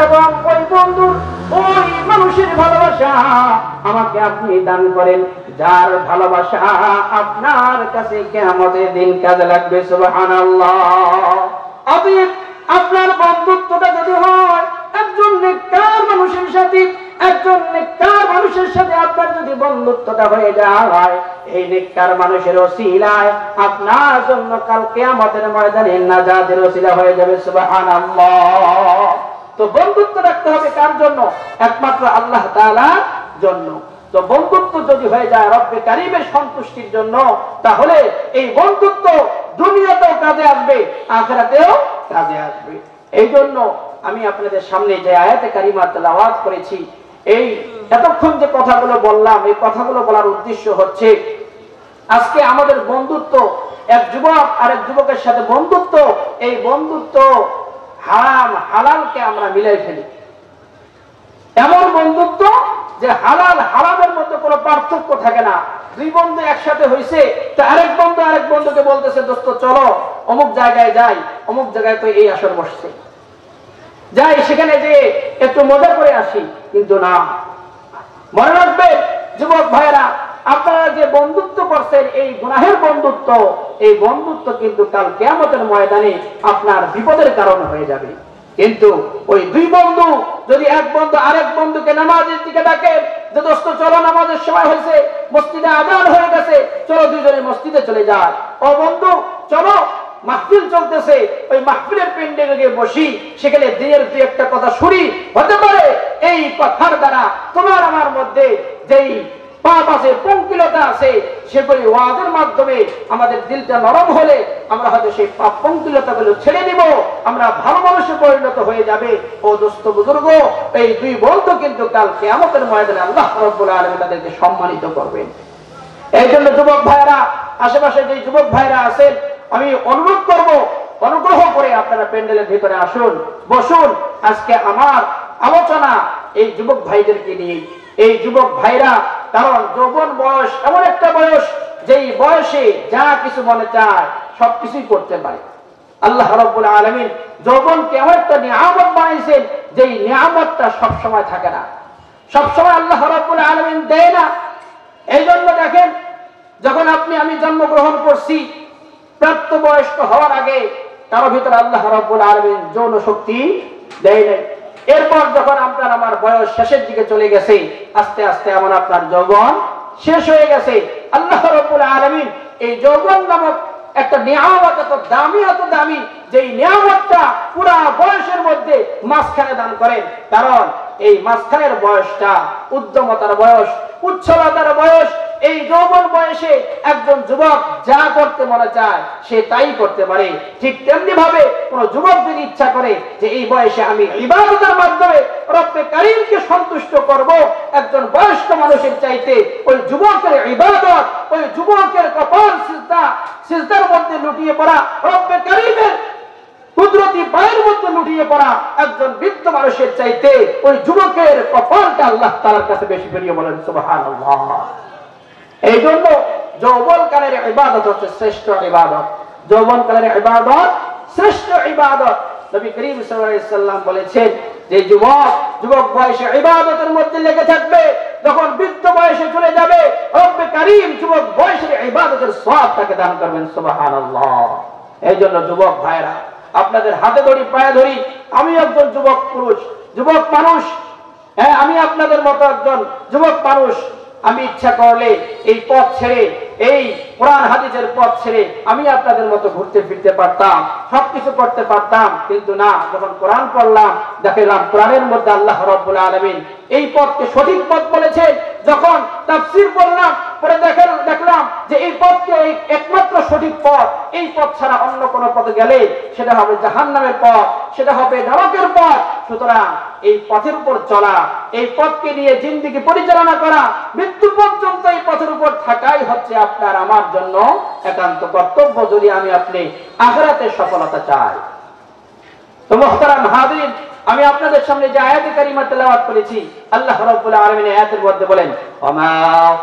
এবং ওই বন্ধুর ওই মানুষের ভালোবাসা আমাকে আপনি দান করেন, যার ভালোবাসা আপনার কাছে কিয়ামতের দিন কাজে লাগবে। সুবহানাল্লাহ। অতএব আপনার বন্ধুত্বটা যদি হয় একজন নেককার মানুষের সাথে, একজন নেককার মানুষের সাথে আপনার যদি বন্ধুত্বটা হয়ে যায়, এই নেককার মানুষের ওসিলায় আপনার জন্য কাল কিয়ামতের ময়দানে নাজাতের ওসিলা হয়ে যাবে। সুবহানাল্লাহ। তো বন্ধুত্ব রাখতে হবে কার জন্য? একমাত্র আল্লাহ তাআলার জন্য। তো বন্ধুত্ব যদি হয়ে যায় রব্বে কারীমের সন্তুষ্টির জন্য, তাহলে এই বন্ধুত্ব দুনিয়াতেও কাজে আসবে, আখিরাতেও কাজে আসবে। এই জন্য আমি আপনাদের সামনে যে আয়াতে কারিমা তেলাওয়াত করেছি, এই এতক্ষণ যে কথাগুলো বললাম, এই কথাগুলো বলার উদ্দেশ্য হচ্ছে আজকে আমাদের বন্ধুত্ব, এক যুবক আরেক যুবকের সাথে বন্ধুত্ব, এই বন্ধুত্ব হারাম হালালকে আমরা মিলাই ফেলি। এমন বন্ধুত্ব যে হালাল হারামের মধ্যে কোনো পার্থক্য থাকে না। দুই বন্ধু একসাথে হইছে, তো আরেক বন্ধুকে বলতেছে, দোস্ত চলো অমুক জায়গায় যাই, অমুক জায়গায় তো এই আসর বসছে, যাই সেখানে যে একটু মজা করে আসি। কিন্তু না, মনে রাখবে যুবক ভাইরা, আপনারা যে বন্ধুত্ব করছেন এই গুনাহের বন্ধুত্ব, এই বন্ধুত্ব কিন্তু কাল কিয়ামতের ময়দানে আপনার বিপদের কারণ হয়ে যাবে। কিন্তু ওই দুই বন্ধু যদি এক বন্ধু আরেক বন্ধুকে নামাজের দিকে ডাকে, যে দোস্ত চলো নামাজের সময় হয়েছে, মসজিদে আযান হয়ে গেছে, চলো দুইজনে মসজিদে চলে যায়। ও বন্ধু চলো মাহফিল চলতেছে, ওই মাহফিলের প্যান্ডেলে গিয়ে বসি, সেখানে দিনের দুই একটা কথা শুনি, হতে পারে এই কথার দ্বারা তোমার আমার মধ্যে যেই পাপ আছে, পঙ্কিলতা আছে, সেগুলি ওয়াজের মাধ্যমে আমাদের দিলটা নরম হলে আমরা হয়তো সেই পাপ পঙ্কিলতা গুলো ছেড়ে দিব, আমরা ভালো মানুষে পরিণত হয়ে যাবে। ও দোস্ত বুজুর্গ, এই দুই বন্ধু কিন্তু কাল কিয়ামতের ময়দানে আল্লাহ রাব্বুল আলামিন তাদেরকে সম্মানিত করবেন। এই জন্য যুবক ভাইরা, আশেপাশে যে যুবক ভাইরা আছেন, আমি অনুরোধ করব, অনুগ্রহ করে আপনারা প্যান্ডেলের ভিতরে আসুন, বসুন। আজকে আমার আলোচনা এই যুবক ভাইদেরকে নিয়ে। এই যুবক ভাইরা, কারণ যৌবন বয়স এমন একটা বয়স, যেই বয়সে যা কিছু মনে চায় সবকিছুই করতে পারে। আল্লাহ রাব্বুল আলামিন যৌবনকে এমন একটা নিয়ামত বানাইছেন, যেই নিয়ামতটা সবসময় থাকে না, সবসময় আল্লাহ রাব্বুল আলামিন দেয় না। এই জন্য দেখেন, যখন আমি জন্মগ্রহণ করছি, প্রাপ্তবয়স্ক হওয়ার আগে কারো ভিতরে আল্লাহ রাব্বুল আলামিন যৌন শক্তি দেয় নাই। এরপর যখন আপনার আমার বয়স শেষের দিকে চলে গেছে, আস্তে আস্তে আমার আপনার যৌবন শেষ হয়ে গেছে। আল্লাহ রাব্বুল আলামিন এই যৌবন নামক একটা নিয়ামত এত দামি, যেই নিয়ামতটা পুরা বয়সের মধ্যে মাঝখানে দান করেন। কারণ এই মাঝখানের বয়সটা উদ্যমতার বয়স, উচ্ছলতার বয়স। এই যৌবন বয়সে একজন যুবক যা করতে মনে চায় সে তাই করতে পারে। ঠিক তেমনি ভাবে কোন যুবক যদি ইচ্ছা করে যে এই বয়সে আমি ইবাদতের মাধ্যমে রব্বে কারীমকে সন্তুষ্ট করব, একজন বয়স্ক মানুষের চাইতে ওই যুবকের ইবাদত, ওই যুবকের কপাল সিজদার মধ্যে লুটিয়ে পড়া, রব্বে কারীমের কুদরতি পায়ের মধ্যে লুটিয়ে পড়া একজন বৃদ্ধ মানুষের চাইতে ওই যুবকের কপালটা আল্লাহ তাআলার কাছে বেশি প্রিয়। বলেন সুবহানাল্লাহ। এই জন্য যৌবনকালের ইবাদত হচ্ছে শ্রেষ্ঠ ইবাদত। যৌবনকালের ইবাদত শ্রেষ্ঠ ইবাদত। নবী করিম সাল্লাল্লাহু আলাইহি সাল্লাম বলেছেন যে যুবক বয়সে ইবাদতের মধ্যে লেগে থাকবে, যখন বৃদ্ধ বয়সে চলে যাবে রব্বে কারীম যুবক বয়সের ইবাদতের সওয়াব তাকে দান করবেন। সুবহানাল্লাহ। এই জন্য যুবক ভাইরা, আপনাদের হাতে ধরি, পায়ে ধরি, আমি একজন যুবক পুরুষ, যুবক মানুষ, হ্যাঁ আমি আপনাদের মতো একজন যুবক মানুষ। আমি ইচ্ছা করলে এই পথ ছেড়ে, এই কোরআন হাদিসের পথ ছেড়ে আমি আপনাদের মতো ঘুরতে ফিরতে পারতাম, সবকিছু করতে পারতাম। কিন্তু না, যখন কোরআন পড়লাম দেখলাম কোরআনের মধ্যে আল্লাহ রাব্বুল আলামিন এই পথকে সঠিক পথ বলেছেন। যখন তাফসীর পড়লাম, পরে দেখলাম যে এই পথকে একমাত্র সঠিক পথ, এই পথ ছাড়া অন্য কোন পথে গেলে সেটা হবে জাহান্নামের পথ, সেটা হবে নরকের পথ। সুতরাং এই পথের উপর চলা, এই পথকে নিয়ে জিন্দেগি পরিচালনা করা, মৃত্যু পর্যন্ত এই পথের উপর থাকাই হচ্ছে আপনার আমার জন্য একান্ত কর্তব্য, যদি আপনি আখিরাতে সফলতা চাই। তো মুহতারাম হাজিরিন, আমি আপনাদের সামনে যে আয়াতে কারিমা তেলাওয়াত করেছি, আল্লাহ রাব্বুল আলামিন আয়াতের মধ্যে বলেন, ওমা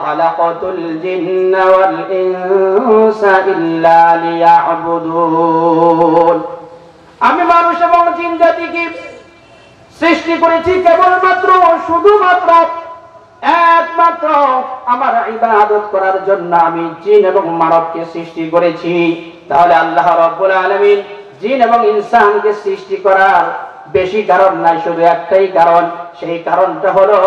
খালাকাতুল জিন্না ওয়াল ইনসা ইল্লা লিয়াবুদুন। আমি মানুষ এবং জিন জাতিকে সৃষ্টি করেছি কেবলমাত্র শুধুমাত্র একমাত্র আমার ইবাদত করার জন্য আমি জিন এবং মানবকে সৃষ্টি করেছি। তাহলে আল্লাহ রাব্বুল আলামিন জিন এবং ইনসানকে সৃষ্টি করার বেশি কারণ নাই, শুধু একটাই কারণ। সেই কারণটা হলো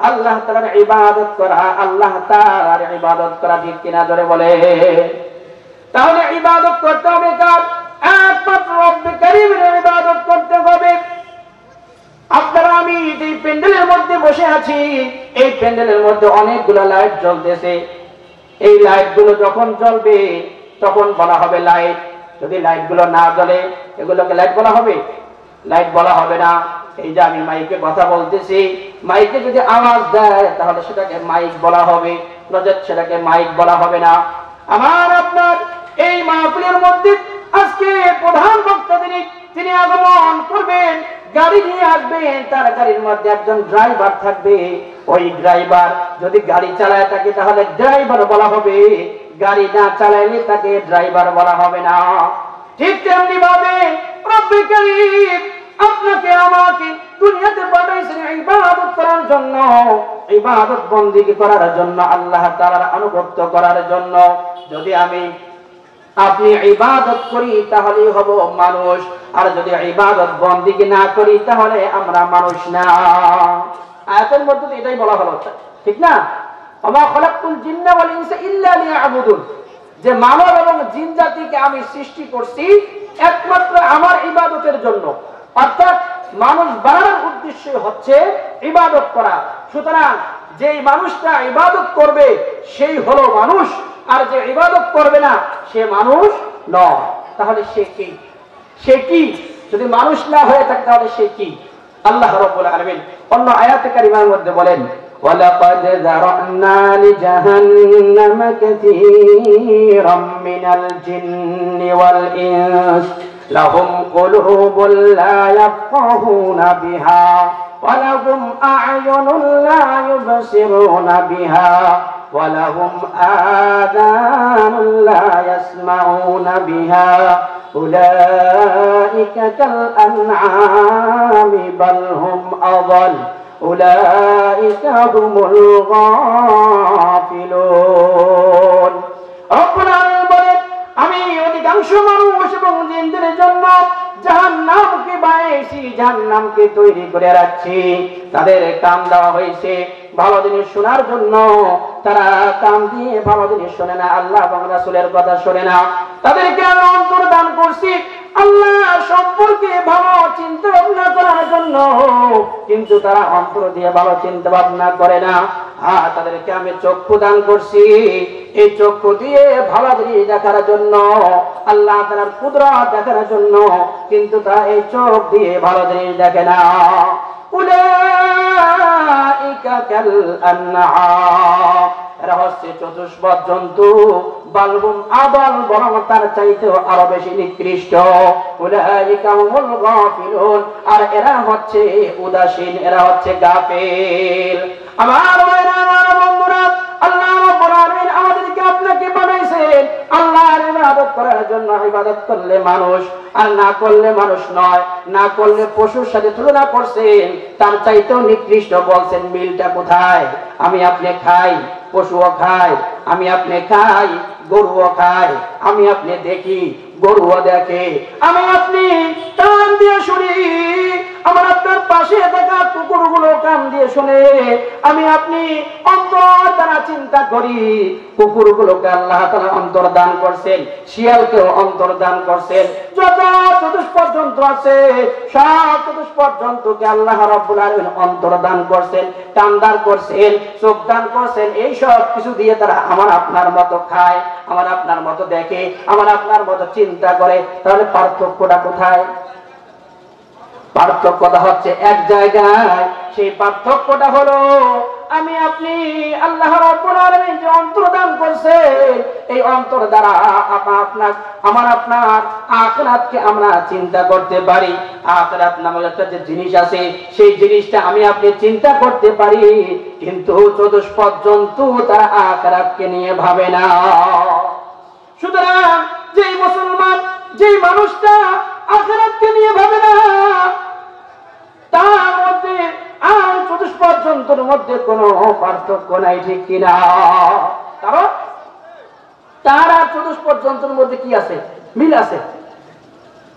আল্লাহ তাআলার ইবাদত করা, আল্লাহ তাআলার ইবাদত করা। ঠিক কিনা জোরে বলে? তাহলে ইবাদত করতে হবে কার? একমাত্র রব্বে কারীমের ইবাদত করতে হবে। আপনারা আমি এই প্যান্ডেলের মধ্যে বসে আছি, এই প্যান্ডেলের মধ্যে অনেকগুলো লাইট জ্বলতেছে। এই লাইটগুলো যখন জ্বলবে তখন বলা হবে লাইট। যদি লাইটগুলো না জ্বলে এগুলোকে লাইট বলা হবে? লাইট বলা হবে না। এই যে আমি মাইকে কথা বলতেছি, মাইকে যদি আওয়াজ দেয় তাহলে সেটাকে মাইক বলা হবে, নজর সেটাকে মাইক বলা হবে না। আমার আপনার এই মাহফিলের মধ্যে আজকে প্রধান বক্তা তিনি আগমন করবেন, গাড়ি নিয়ে আসবেন, তার গাড়ির মধ্যে একজন ড্রাইভার থাকবে। ওই ড্রাইভার যদি গাড়ি চালায় থাকে তাহলে ড্রাইভার বলা হবে, গাড়ি না চালাইলে তাকে ড্রাইভার বলা হবে না। ঠিক তেমনি ভাবে রব্বে কারীম আপনাকে আমাকে দুনিয়াতে পাঠাইছেন ইবাদত করার জন্য, ইবাদত বন্দেগী করার জন্য, আল্লাহ তাআলার আনুগত্য করার জন্য। যদি আপনি ইবাদত করি তাহলেই হব মানুষ, আর যদি ইবাদত বন্দেগী না করি তাহলে আমরা মানুষ না। আয়াতের মধ্যে এটাই বলা হলো, ঠিক না? ওমা খালাকতুল জিন্না ওয়াল ইনসা ইল্লা লিয়াবুদুন, যে মানব এবং জিন জাতিকে আমি সৃষ্টি করছি একমাত্র আমার ইবাদতের জন্য। অর্থাৎ মানুষ বানানোর উদ্দেশ্য হচ্ছে ইবাদত করা। সুতরাং যেই মানুষটা ইবাদত করবে সেই হলো মানুষ, আর যে ইবাদত করবে না সে মানুষ নয়। তাহলে সে কি? সে কি? যদি মানুষ না হয়ে থাকে তাহলে সে কি? আল্লাহ রাব্বুল আলামিন অন্য আয়াতে কারিমার মধ্যে বলেন, ওয়ালাকাদ যারানা লিজাহান্নামা কাসীরাম মিনাল জিন্নি ওয়াল ইনস লাহুম কুলুবুন লা ইয়াফকাহুনা বিহা ওয়া লাহুম আ'য়ুনুন লা ইউবসিরুনা বিহা ওয়া লাহুম আযানুন লা ইয়াসমাউনা বিহা উলাইকা কাল আন'আমি বাল হুম আযাল উলাইকা হুমুল গাফিলুন। রব্বুল আলামিন বলেন, আমি অধিকাংশ মানুষ এবং জিনদের জন্য জাহান্নামকে বানাইছি, জাহান্নামকে তৈরি করে রাখছি। তাদের কান দেওয়া হয়েছে ভালো জিনিস শোনার জন্য, তারা কান দিয়ে ভালো জিনিস শোনে না, আল্লাহ এবং রাসূলের কথা শোনে না। তাদেরকে আমি অন্তর দান করছি আল্লাহ সম্পর্কে ভালো চিন্তা ভাবনা করার জন্য, কিন্তু তারা অন্তর দিয়ে ভালো চিন্তা ভাবনা করে না। আর তাদেরকে আমি চক্ষু দান করছি, এই চক্ষু দিয়ে ভালো জিনিস দেখার জন্য, আল্লাহ তাআলার কুদরত দেখার জন্য, কিন্তু তারা এই চোখ দিয়ে ভালো জিনিস দেখে না। উলাইকা কাল আন'আম, এরা হচ্ছে চতুষ্পদ জন্তু, বালহুম আদাল, বরং তার চাইতেও আরো বেশি নিকৃষ্ট। উলাইকা হুমুল গাফিলুন, আর এরা হচ্ছে উদাসীন, এরা হচ্ছে গাফিল। আমার ভাইরা, আমার বন্ধুরা, আল্লাহ রাব্বুল আলামিন আমাদেরকে আপনাকে বানাইছেন আল্লাহর ইবাদত করার জন্য। ইবাদত করলে মানুষ, আর না করলে মানুষ নয়। না করলে পশুর সাথে তুলনা করছেন, তার চাইতেও নিকৃষ্ট। বলছেন মিলটা কোথায়? আমি আপনি খাই, পশুও খায়, আমি আপনি খাই, গরুও খায়, আমি আপনি দেখি, গরুও দেখে, আমি আপনি কান দিয়ে শুনি, আমার আপনার পাশে থাকা কুকুরগুলো কান দিয়ে শুনে, আমি আপনি অন্তর দ্বারা চিন্তা করি। কুকুরগুলোকে আল্লাহ তাআলা অন্তর দান করছেন, শিয়ালকেও অন্তর দান করছেন। যত চতুষ্পদ জন্তু আছে সব চতুষ্পদ জন্তুকে আল্লাহ রাব্বুল আলামিন অন্তর দান করছেন, কান দান করছেন, চোখ দান করছেন। এই সব কিছু দিয়ে তারা আমার আপনার মতো খায়, আমার আপনার মতো দেখে, আমার আপনার মতো চিন্তা করে। তাহলে পার্থক্যটা কোথায়? পার্থক্যটা হচ্ছে এক জায়গায়। সেই পার্থক্যটা হলো আমি আপনি আল্লাহ রাব্বুল আলামিন যে অন্তর দান করছে, এই অন্তর দ্বারা আমার আপনার আখিরাতকে আমরা চিন্তা করতে পারি। আখিরাত নামক একটা যে জিনিস আছে, সেই জিনিসটা আমি আপনি চিন্তা করতে পারি, কিন্তু চতুষ্পদ জন্তু তারা আখিরাতকে নিয়ে ভাবে না। সুতরাং যেই মুসলমান, যেই মানুষটা আখিরাতকে নিয়ে ভাবে না, তার পার্থক্যের মধ্যে কোনো পার্থক্য নাই, ঠিক কিনা? কারণ তার আর চতুষ্পদ জন্তুর মধ্যে কি আছে? মিল আছে।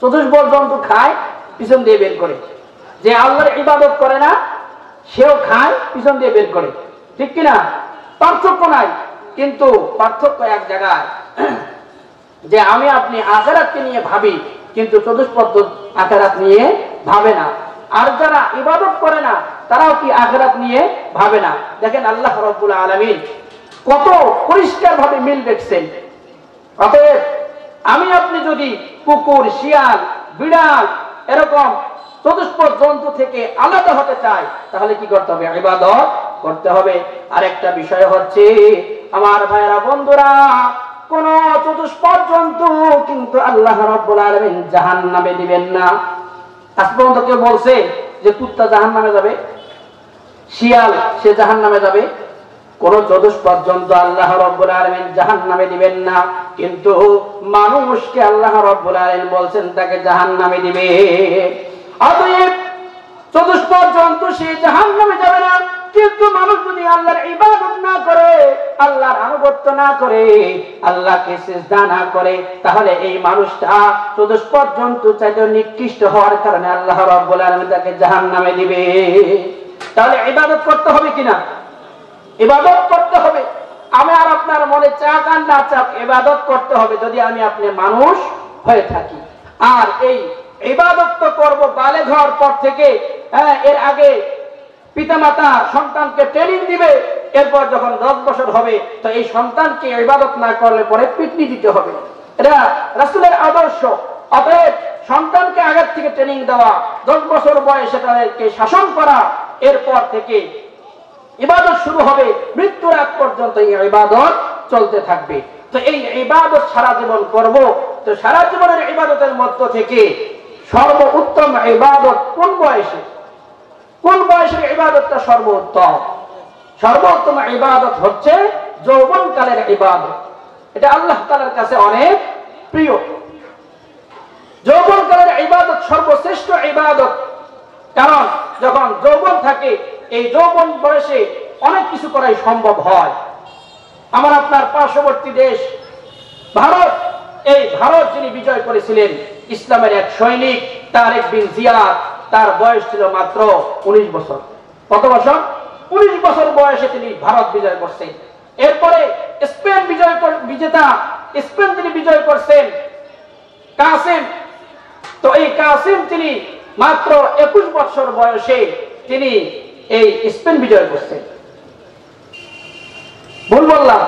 চতুষ্পদ জন্তু খায়, পিছন দিয়ে বের করে। যে আল্লাহর ইবাদত করে না সেও খায়, পিছন দিয়ে বের করে, ঠিক কিনা? পার্থক্য নাই। কিন্তু পার্থক্য এক জায়গায়, যে আমি আপনি আখিরাতকে নিয়ে ভাবি, কিন্তু চতুষ্পদ আখিরাত নিয়ে ভাবে না। আর যারা ইবাদত করে না তারাও কি আখিরাত নিয়ে ভাবে না। দেখেন আল্লাহ রাব্বুল আলামিন কত পরিষ্কার ভাবে মিল দেখছেন। অতএব আমি আপনি যদি কুকুর, শিয়াল, বিড়াল এরকম চতুষ্পদ জন্তু থেকে আলাদা হতে চাই, তাহলে কি করতে হবে? ইবাদত করতে হবে। আরেকটা বিষয় হচ্ছে আমার ভাইরা, বন্ধুরা, কোন চতুষ্পদ জন্তু কিন্তু আল্লাহ রাব্বুল আলামিন জাহান্নামে দিবেন না। আজ পর্যন্ত কেউ বলছে যে কুত্তা জাহান্নামে যাবে, শিয়াল সে জাহান্নামে যাবে? কোন চতুষ্পদ জন্তু আল্লাহ রাব্বুল আলামিন জাহান্নামে দিবেন না, কিন্তু মানুষকে আল্লাহ রাব্বুল আলামিন বলছেন তাকে জাহান্নামে দিবে। অতএব চতুষ্পদ জন্তু সে জাহান্নামে যাবে না, কিন্তু মানুষ যদি আল্লাহর ইবাদত না করে, আল্লাহর আনুগত্য না করে, আল্লাহকে সিজদা না করে, তাহলে এই মানুষটা চতুষ্পদ জন্তু চাইতে নিকৃষ্ট হওয়ার কারণে আল্লাহ রাব্বুল আলামিন তাকে জাহান্নামে দিবে। তাহলে ইবাদত করতে হবে কিনা? ইবাদত করতে হবে। আমি আর আপনার মনে চাক আর না চাক ইবাদত করতে হবে, যদি আমি আপনি মানুষ হয়ে থাকি। আর এই ইবাদত তো করব বালেগ হওয়ার পর থেকে। এর আগে পিতামাতা সন্তানকে ট্রেনিং দিবে, এরপর যখন 10 বছর হবে তো এই সন্তানকে ইবাদত না করলে পরে পিটনি দিতে হবে। এটা রাসূলের আদর্শ। অতএব সন্তানকে আগের থেকে ট্রেনিং দেওয়া, 10 বছর বয়সে তাদেরকে শাসন করা, এরপর থেকে ইবাদত শুরু হবে, মৃত্যুর আগ পর্যন্ত এই ইবাদত চলতে থাকবে। তো এই ইবাদত সারা জীবন করব। তো সারা জীবনের ইবাদতের মধ্য থেকে সর্বোত্তম ইবাদত কোন বয়সে? কোন বয়সের ইবাদতটা সর্বোত্তম? সর্বোত্তম ইবাদত হচ্ছে যৌবনকালের ইবাদত। এটা আল্লাহ তাআলার কাছে অনেক প্রিয়। যৌবনকালের ইবাদত সর্বশ্রেষ্ঠ ইবাদত। কারণ যখন যৌবন থাকে, এই যৌবন বয়সে অনেক কিছু করাই সম্ভব হয়। আমার আপনার পার্শ্ববর্তী দেশ ভারত, এই ভারত যিনি বিজয় করেছিলেন, ইসলামের এক সৈনিক তারেক বিন জিয়াদ, তার বয়স ছিল মাত্র 19 বছর। কত বছর? 19 বছর বয়সে তিনি ভারত বিজয় করছেন। এরপরে স্পেন বিজেতা স্পেন তিনি বিজয় করছেন কাসিম। তো এই কাসিম তিনি মাত্র 21 বছর বয়সে তিনি এই স্পেন বিজয় করছেন। ভুল বললাম,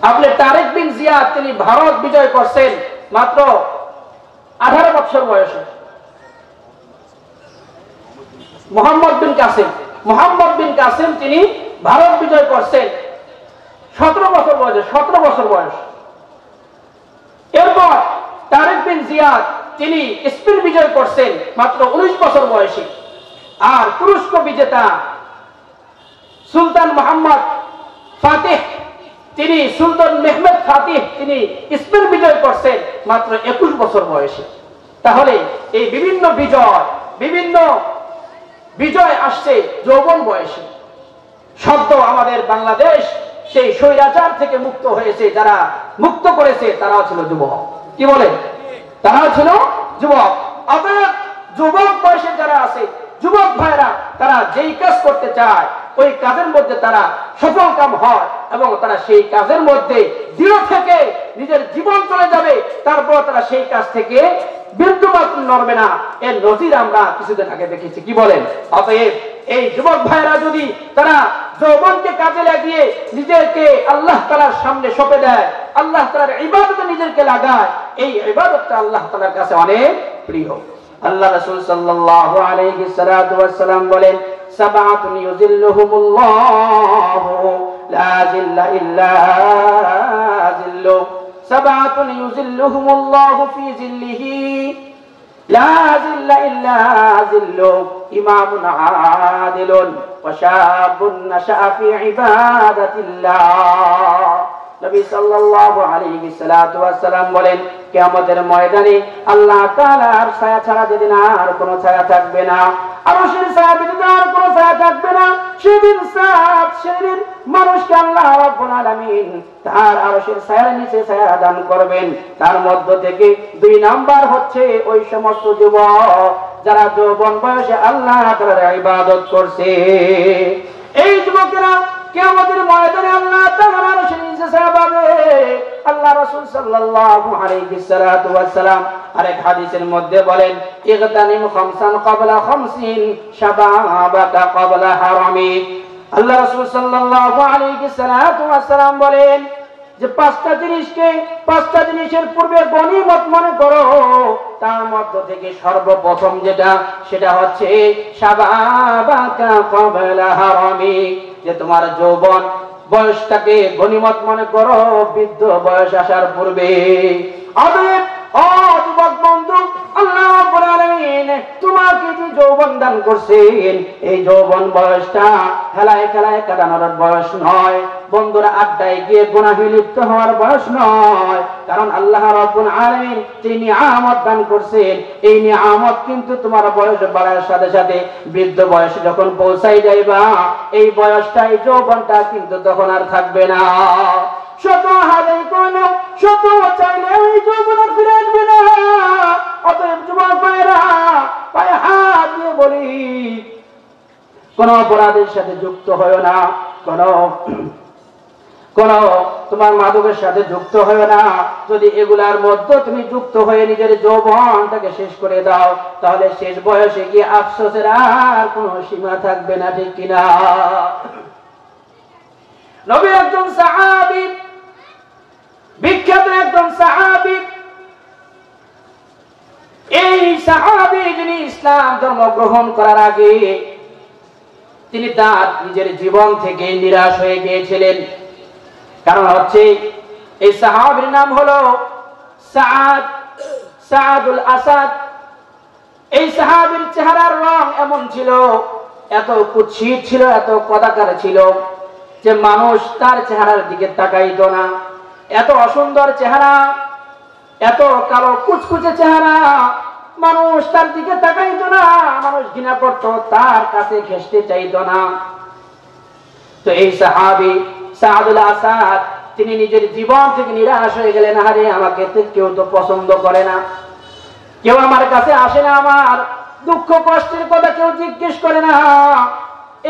আপনি তারেক বিন জিয়াদ তিনি ভারত বিজয় করছেন মাত্র 18 বছর বয়সে। মোহাম্মদ বিন কাসিম তিনি ভারত বিজয় করছেন 17 বছর বয়সে, 17 বছর বয়স। এরপর তারেক বিন জিয়াদ তিনি স্পেন বিজয় করছেন মাত্র 19 বছর বয়সে। আর তুরস্ক বিজেতা সুলতান মোহাম্মদ ফাতিহ তিনি, সুলতান মেহমেদ ফাতিহ তিনি স্পেন বিজয় করছেন মাত্র 21 বছর বয়সে। তাহলে এই বিভিন্ন বিজয় আসছে যৌবন বয়সে। সদ্য আমাদের বাংলাদেশ সেই স্বৈরাচার থেকে মুক্ত হয়েছে, যারা মুক্ত করেছে তারাও ছিল যুবক। কি বলেন? তারাও ছিল যুবক। অতএব যুবক বয়সে যারা আছে, যুবক ভাইরা, তারা যেই কাজ করতে চায় ওই কাজের মধ্যে তারা সফল কাম হয়, এবং তারা সেই কাজের মধ্যে দৃঢ় থেকে নিজের জীবন চলে যাবে, তারপর তারা সেই কাজ থেকে বিন্দুমাত্র নড়বে না। এর নজির আমরা কিছুদিন আগে দেখেছি। কি বলেন? অতএব এই যুবক ভাইরা যদি তারা যৌবনকে কাজে লাগিয়ে নিজেকে আল্লাহ তাআলার সামনে সঁপে দেয়, আল্লাহ তাআলার ইবাদতে নিজেকে লাগায়, এই ইবাদতটা আল্লাহ তাআলার কাছে অনেক প্রিয়। আল্লাহ রাসূল সাল্লাল্লাহু আলাইহি ওয়াসাল্লাম বলেন, সাবআতুন ইউযিল্লুহুমুল্লাহু লা যিল্লা ইল্লা যিল্লু, সাবআতুন ইউযিল্লুহুমুল্লাহু ফি যিল্লিহি লা যিল্লা ইল্লা যিল্লু, ইমামুন আদিলুন ওয়া শাবুন নাশাআ ফি ইবাদাতিল্লাহ। নবী সাল্লাল্লাহু আলাইহি ওয়াসাল্লাম বলেন, কিয়ামতের ময়দানে আল্লাহ তাআলার ছায়া ছাড়া যেদিন আর কোনো ছায়া থাকবে না, আরশের ছায়া ব্যতীত আর কোনো ছায়া থাকবে না। সেদিন মানুষকে আল্লাহ রাব্বুল আলামিন তার আরশের ছায়ার নিচে ছায়া দান করবেন। তার মধ্য থেকে 2 নাম্বার হচ্ছে ওই সমস্ত যুবক যারা যৌবন বয়সে আল্লাহ তাআলার ইবাদত করছে। এই যুবকেরা কিয়ামতের ময়দানে আল্লাহ তাআলার আরশের নিচে ছায়া পাবে। আল্লাহ রাসূল সাল্লাল্লাহু আলাইহি সাল্লাতু ওয়াস সালাম আরেক হাদিসের মধ্যে বলেন, ইগতানিম খামসান ক্বাবলা খামসিন শাবাবাকা ক্বাবলা হারামিক। আল্লাহ রাসূল সাল্লাল্লাহু আলাইহি সাল্লাতু ওয়াস সালাম বলেন যে 5টা জিনিসের পূর্বে গনিমত মনে করো। তার মধ্য থেকে সর্বপ্রথম সেটা হচ্ছে শাবাবাকা ক্বাবলা হারামিক, যে তোমার যৌবন বয়সটাকে গনিমত মনে করো বৃদ্ধ বয়স আসার পূর্বে। অতএব ও যুবক বন্ধু, আল্লাহ রাব্বুল আলামিন তোমাকে যে যৌবন দান করছেন, এই যৌবন বয়সটা খেলায় খেলায় কাটানোর বয়স নয়, বন্ধুরা আড্ডায় গিয়ে গুনাহে লিপ্ত হওয়ার বয়স নয়। কারণ আল্লাহ রাব্বুল আলামিন যে নিয়ামত দান করছেন, এই নিয়ামত কিন্তু তোমার বয়স বাড়ার সাথে সাথে বৃদ্ধ বয়সে যখন পৌঁছাই যাইবা, এই বয়সটা এই যৌবনটা কিন্তু তখন আর থাকবে না। শত হাজার কোনো শত চাইলে ওই যৌবন আর ফিরে আসবে না। অতএব যুবক ভাইরা, পায়ে হাত দিয়ে বলি, কোন অপরাধের সাথে যুক্ত হয়ো না, কোন তোমার মাদকের সাথে যুক্ত হয়ো না। যদি এগুলার মধ্যে তুমি যুক্ত হয়ে নিজের যৌবনটাকে শেষ করে দাও, তাহলে শেষ বয়সে গিয়ে আফসোসের আর কোনো সীমা থাকবে না, ঠিক কিনা? নবী একজন সাহাবী, বিখ্যাত একজন সাহাবী। এই সাহাবী যিনি ইসলাম ধর্ম গ্রহণ করার আগে তিনি তার নিজের জীবন থেকে নিরাশ হয়ে গিয়েছিলেন। কারণ হচ্ছে এই সাহাবীর নাম হলো সাআদুল আসাদ। এই সাহাবীর চেহারার রং এমন ছিল, এত কুৎসিত ছিল, এত কদাকার ছিল যে মানুষ তার চেহারার দিকে তাকাইতো না। এত অসুন্দর চেহারা, এত কালো কুচকুচে চেহারা, মানুষ তার দিকে তাকাইতো না, মানুষ ঘৃণা করত, তার কাছে ঘেঁষতে চাইতো না। তো এই সাহাবী সাআদুল আসাদ তিনি নিজের জীবন থেকে নিরাশ হয়ে গেলেন। আরে আমাকে কেউ তো পছন্দ করে না, কেউ আমার কাছে আসে না, আমার দুঃখ কষ্টের কথা কেউ জিজ্ঞেস করে না।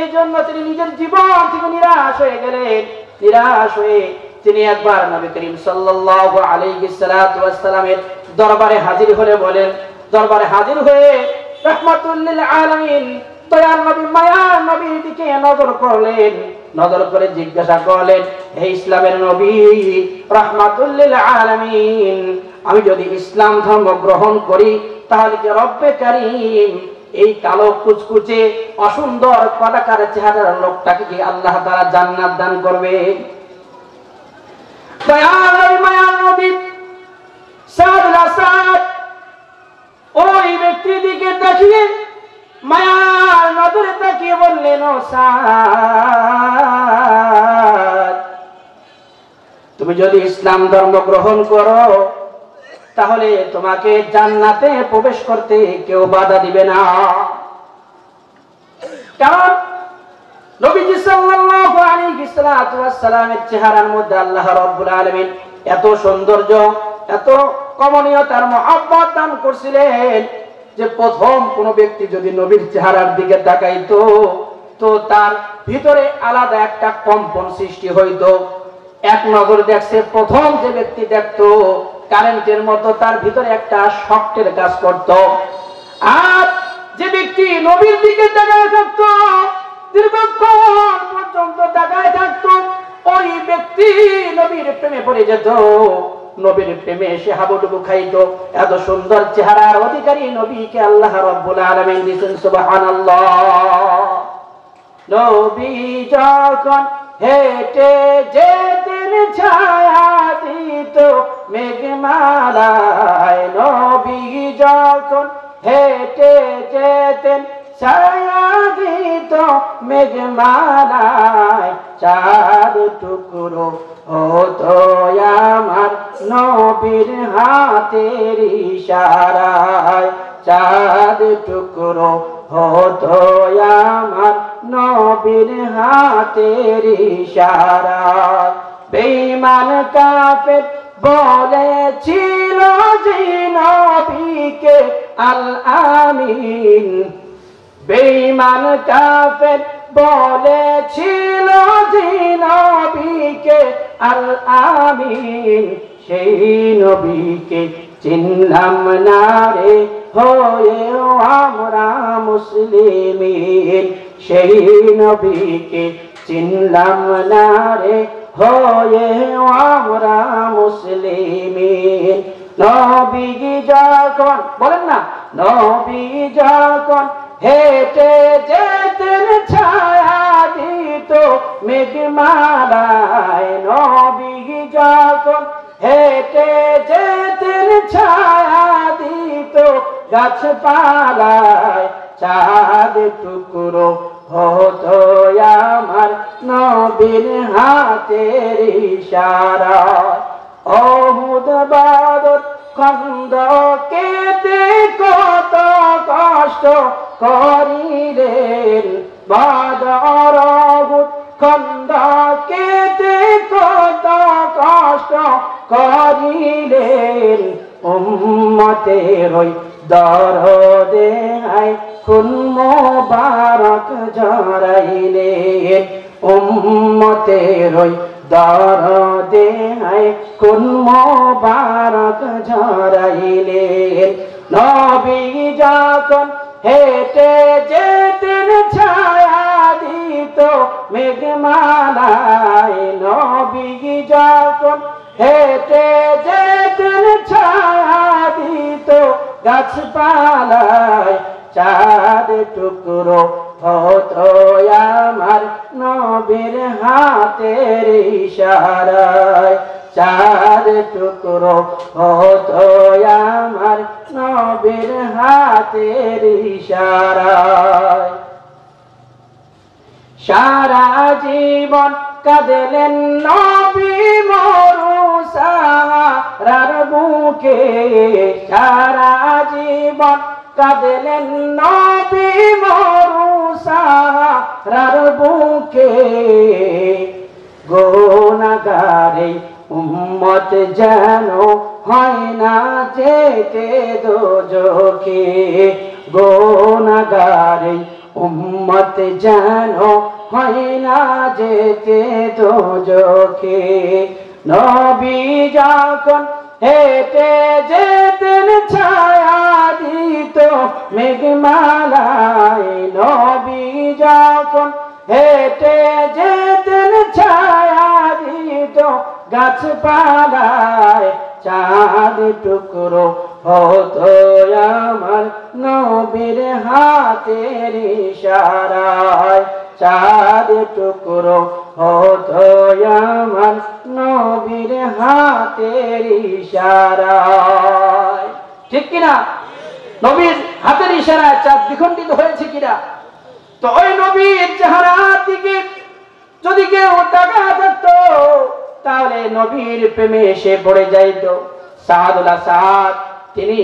এই জন্য তিনি নিজের জীবন থেকে নিরাশ হয়ে গেলেন। নিরাশ হয়ে তিনি একবার নবী করিম সাল্লাল্লাহু আলাইহি সাল্লামের দরবারে হাজির হয়ে রাহমাতুল লিল আলামিন দয়ার নবী মায়ার নবীর দিকে নজর করলেন। নজর করে জিজ্ঞাসা করলেন, হে ইসলামের নবী রাহমাতুল লিল আলামিন, আমি যদি ইসলাম ধর্ম গ্রহণ করি তাহলে কি রব্বে কারীম এই কালো কুচকুচে অসুন্দর কদাকার চেহারার লোকটাকে কি আল্লাহ তাআলা জান্নাত দান করবে? দয়ার মায়ার নবী সাআদুল আসাদ ওই ব্যক্তির দিকে তাকিয়ে মায়ার নজরে তাকিয়ে বললেন, ও সাআদ, তুমি যদি ইসলাম ধর্ম গ্রহণ করো তাহলে তোমাকে জান্নাতে প্রবেশ করতে কেউ বাধা দিবে না। কারণ নবীজি সাল্লাল্লাহু আলাইহি সাল্লামের চেহারার মধ্যে আল্লাহ রাব্বুল আলামিন এত সৌন্দর্য, এত কমনীয়তার মহব্বত দান করছিলেন যে প্রথম কোন ব্যক্তি যদি নবীর চেহারার দিকে তাকাইতো তো তার ভিতরে আলাদা একটা কম্পন সৃষ্টি হইতো। এক নজর দেখছে, প্রথম যে ব্যক্তি দেখতো কারেন্টের মতো তার ভিতরে একটা শক্টের কাজ করত। আর যে ব্যক্তি নবীর দিকে তাকায় থাকতো, দীর্ঘক্ষণ পর্যন্ত তাকায় থাকতো, ওই ব্যক্তি নবীর প্রেমে পড়ে যেত, নবীর প্রেমে এসে হাবুডুবু খাইতো। এত সুন্দর চেহারার অধিকারী নবীকে আল্লাহ রাব্বুল আলামিন দিয়েছেন, সুবহানাল্লাহ। নবী যখন হেঁটে যেতেন ছায়া দিত মেঘমালায়, নবী যখন হেঁটে যেতেন ছায়া দিত মেঘমালায়, চাঁদ টুকরো হতো আমার নবীর হাতের ইশারায়, চাঁদ টুকরো হতো আমার নবীর হাতের ইশারায়। বেঈমান কাফের বলেছিল যে নবীকে আল আমিন, বেঈমান কাফের বলেছিল যে নবীকে আল আমিন, সেই নবীকে চিনলাম না রে হয়েও আমরা মুসলিমিন, সেই নবীকে চিনলাম না রে হয়েও আমরা মুসলিমিন। নবী যখন বলেন না, নবী যখন হেঁটে যেতেন ছায়া দিত মেঘমালায়, নবী যখন হেঁটে যেতেন ছায়া দিত গাছপালায়, চাঁদ টুকরো হতো আমার নবীর হাতের ইশারায়। ওহুদ বদর খন্দকেতে কত কষ্ট করিলেন, বদর ওহুদ খন্দকেতে কত কষ্ট করিলেন, উম্মতের ওই দরদে হায় খুন মোবারক ঝরাইলেন, উম্মতের ওই দরদে হায় খুন মোবারক ঝরাইলেন। নবী যখন হেঁটে যেতেন ছায়া দিত মেঘমালায়, নবী যখন হেঁটে যেতেন ছায়া দিত গাছপালায়, চাঁদ টুকরো হতো আমার নবীর হাতের ইশারায়, চাঁদ টুকরো হতো আমার নবীর হাতের ইশারায়। সারা জীবন কাঁদলেন নবী মরু সাহারার বুকে, সারা জীবন কাঁদলেন নবী মরু সাহারার বুকে, গুনাহগারে উম্মত যেন হয় না যেতে দোজখে, গুনাহগারে উম্মত যেন হয় না যেতে দোজখে। নবী যখন হেঁটে যেতেন ছায়া দিত মেঘমালায়, নবী যখন হেঁটে যেতেন ছায়া দিত গাছপালায়, চাঁদ টুকরো হতো আমার নবীর হাতের ইশারায়, চাঁদ টুকরো হতো আমার নবীর হাতের ইশারায়। ঠিক কিনা? নবীর হাতের ইশারায় চাঁদ দ্বিখণ্ডিত হয়েছে কিনা? তো ওই নবীর চেহারার দিকে যদি কেউ তাকায় থাকতো তাহলে নবীর প্রেমে এসে পড়ে যাইত। সাদুল আসাদ তিনি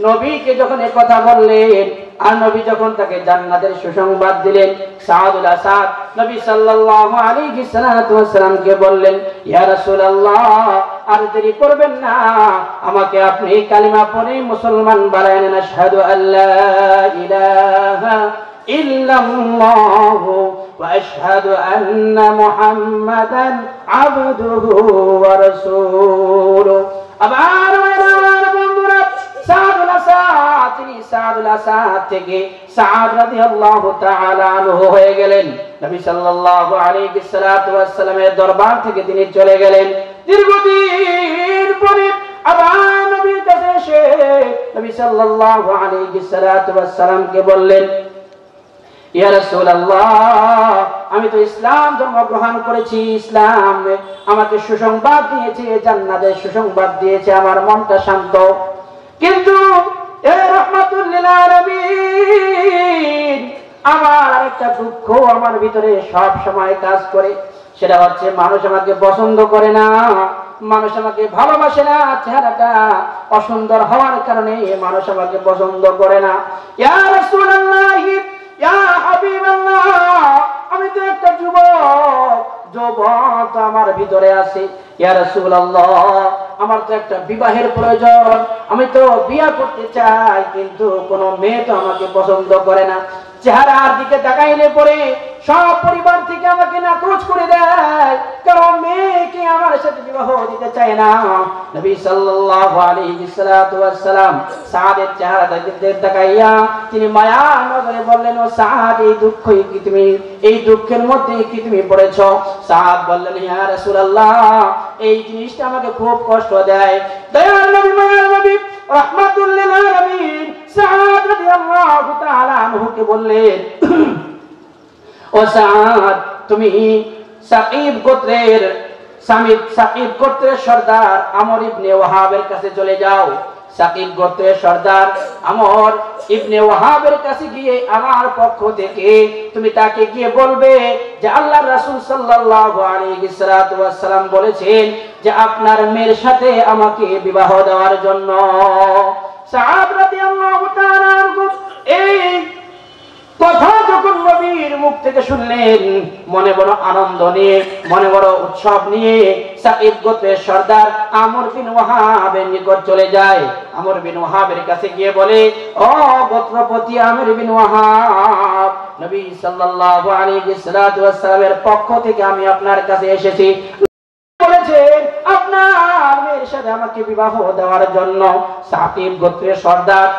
নবীকে যখন এই কথা বললেন আর নবী যখন তাকে জান্নাতের সুসংবাদ দিলেন, সাদুল আসাদ নবী সাল্লাল্লাহু আলাইহি সাল্লামকে বললেন, ইয়া রাসূলুল্লাহ আর দেরি করবেন না, আমাকে আপনি কালিমা পড়ে মুসলমান বানায় নেন। আশহাদু আল্লা ইলাহা ইল্লাল্লাহু ওয়া আশহাদু আন্না মুহাম্মাদান আবদুহু ওয়া রাসূলুহু। আবার বন্ধুরা, সাদুল আসাদ তিনি সাদুল আসাদ থেকে সাদ রাদিয়াল্লাহু তাআলা আনহু হয়ে গেলেন। নবী সাল্লাল্লাহু আলাইহি সাল্লামের দরবার থেকে তিনি চলে গেলেন। দীর্ঘদিন পরে আবার নবীর কাছে এসে নবী সাল্লাল্লাহু আলাইহি সাল্লামকে বললেন, ইয়া রাসূলুল্লাহ আমি তো ইসলাম ধর্ম গ্রহণ করেছি, ইসলাম আমাকে সুসংবাদ দিয়েছে, জান্নাতের সুসংবাদ দিয়েছে, আমার মনটা শান্ত, কিন্তু এ রাহমাতুল লিল আলামিন আমার আরেকটা দুঃখ আমার ভিতরে সব সময় কাজ করে, সেটা হচ্ছে মানুষ আমাকে পছন্দ করে না, মানুষ আমাকে ভালোবাসে না, চেহারাটা অসুন্দর হওয়ার কারণে মানুষ আমাকে পছন্দ করে না। ইয়া রাসূলুল্লাহ, ইয়া হাবিবাল্লাহ, আমি তো একটা যুবক, যৌবন আমার ভিতরে আছে। ইয়া রাসূলুল্লাহ, আমার তো একটা বিবাহের প্রয়োজন, আমি তো বিয়ে করতে চাই, কিন্তু কোনো মেয়ে তো আমাকে পছন্দ করে না। চেহারার দিকে তাকাইলে পরে সব পরিবার থেকে আমাকে নাকচ করে দেয়, কারণ মেয়েকে আমার সাথে বিবাহ দিতে চায় না। নবী সাল্লাল্লাহু আলাইহি ওয়াসাল্লাম সাদের চেহারা দিকে তাকাইয়া তিনি মায়া নজরে বললেন, ও সাদ, এই দুঃখের মধ্যে কি তুমি পড়েছো? সাদ বললেন, ইয়া রাসূলুল্লাহ, এই জিনিসটা আমাকে খুব কষ্ট দেয়। দয়ার নবী, মায়ার নবী, রাহমাতুল লিল আলামিন সাদ রাদিয়াল্লাহু তাআলা আনহুকে বললেন, ও সাদ, তুমি সাকিব গোত্রের সর্দার আমর ইবনে ওয়াহাবের কাছে চলে যাও। সাকিব গোত্রের সর্দার আমর ইবনে ওয়াহাবের কাছে গিয়ে আমার পক্ষ থেকে তুমি তাকে গিয়ে বলবে যে আল্লাহর রাসূল সাল্লাল্লাহু আলাইহি ওয়াসাল্লাম বলেছেন যে আপনার মেয়ের সাথে আমাকে বিবাহ দেওয়ার জন্য। সাহাব রাদিয়াল্লাহু তাআলা এই কথা যখন নবীর মুখ থেকে শুনলেন, মনে বড় আনন্দ নিয়ে, মনে বড় উৎসব নিয়ে সাকিব গোত্রের সর্দার আমর বিন ওয়াহাবের নিকট চলে যায়। আমর বিন ওয়াহাবের কাছে গিয়ে বলে, ও গোত্রপতি আমর বিন ওয়াহাব, নবী সাল্লাল্লাহু আলাইহি ওয়াসাল্লামের পক্ষ থেকে আমি আপনার কাছে এসেছি, বলেছেন আপনার মেয়ের সাথে আমাকে বিবাহ দেওয়ার জন্য। সাকিব গোত্রের সর্দার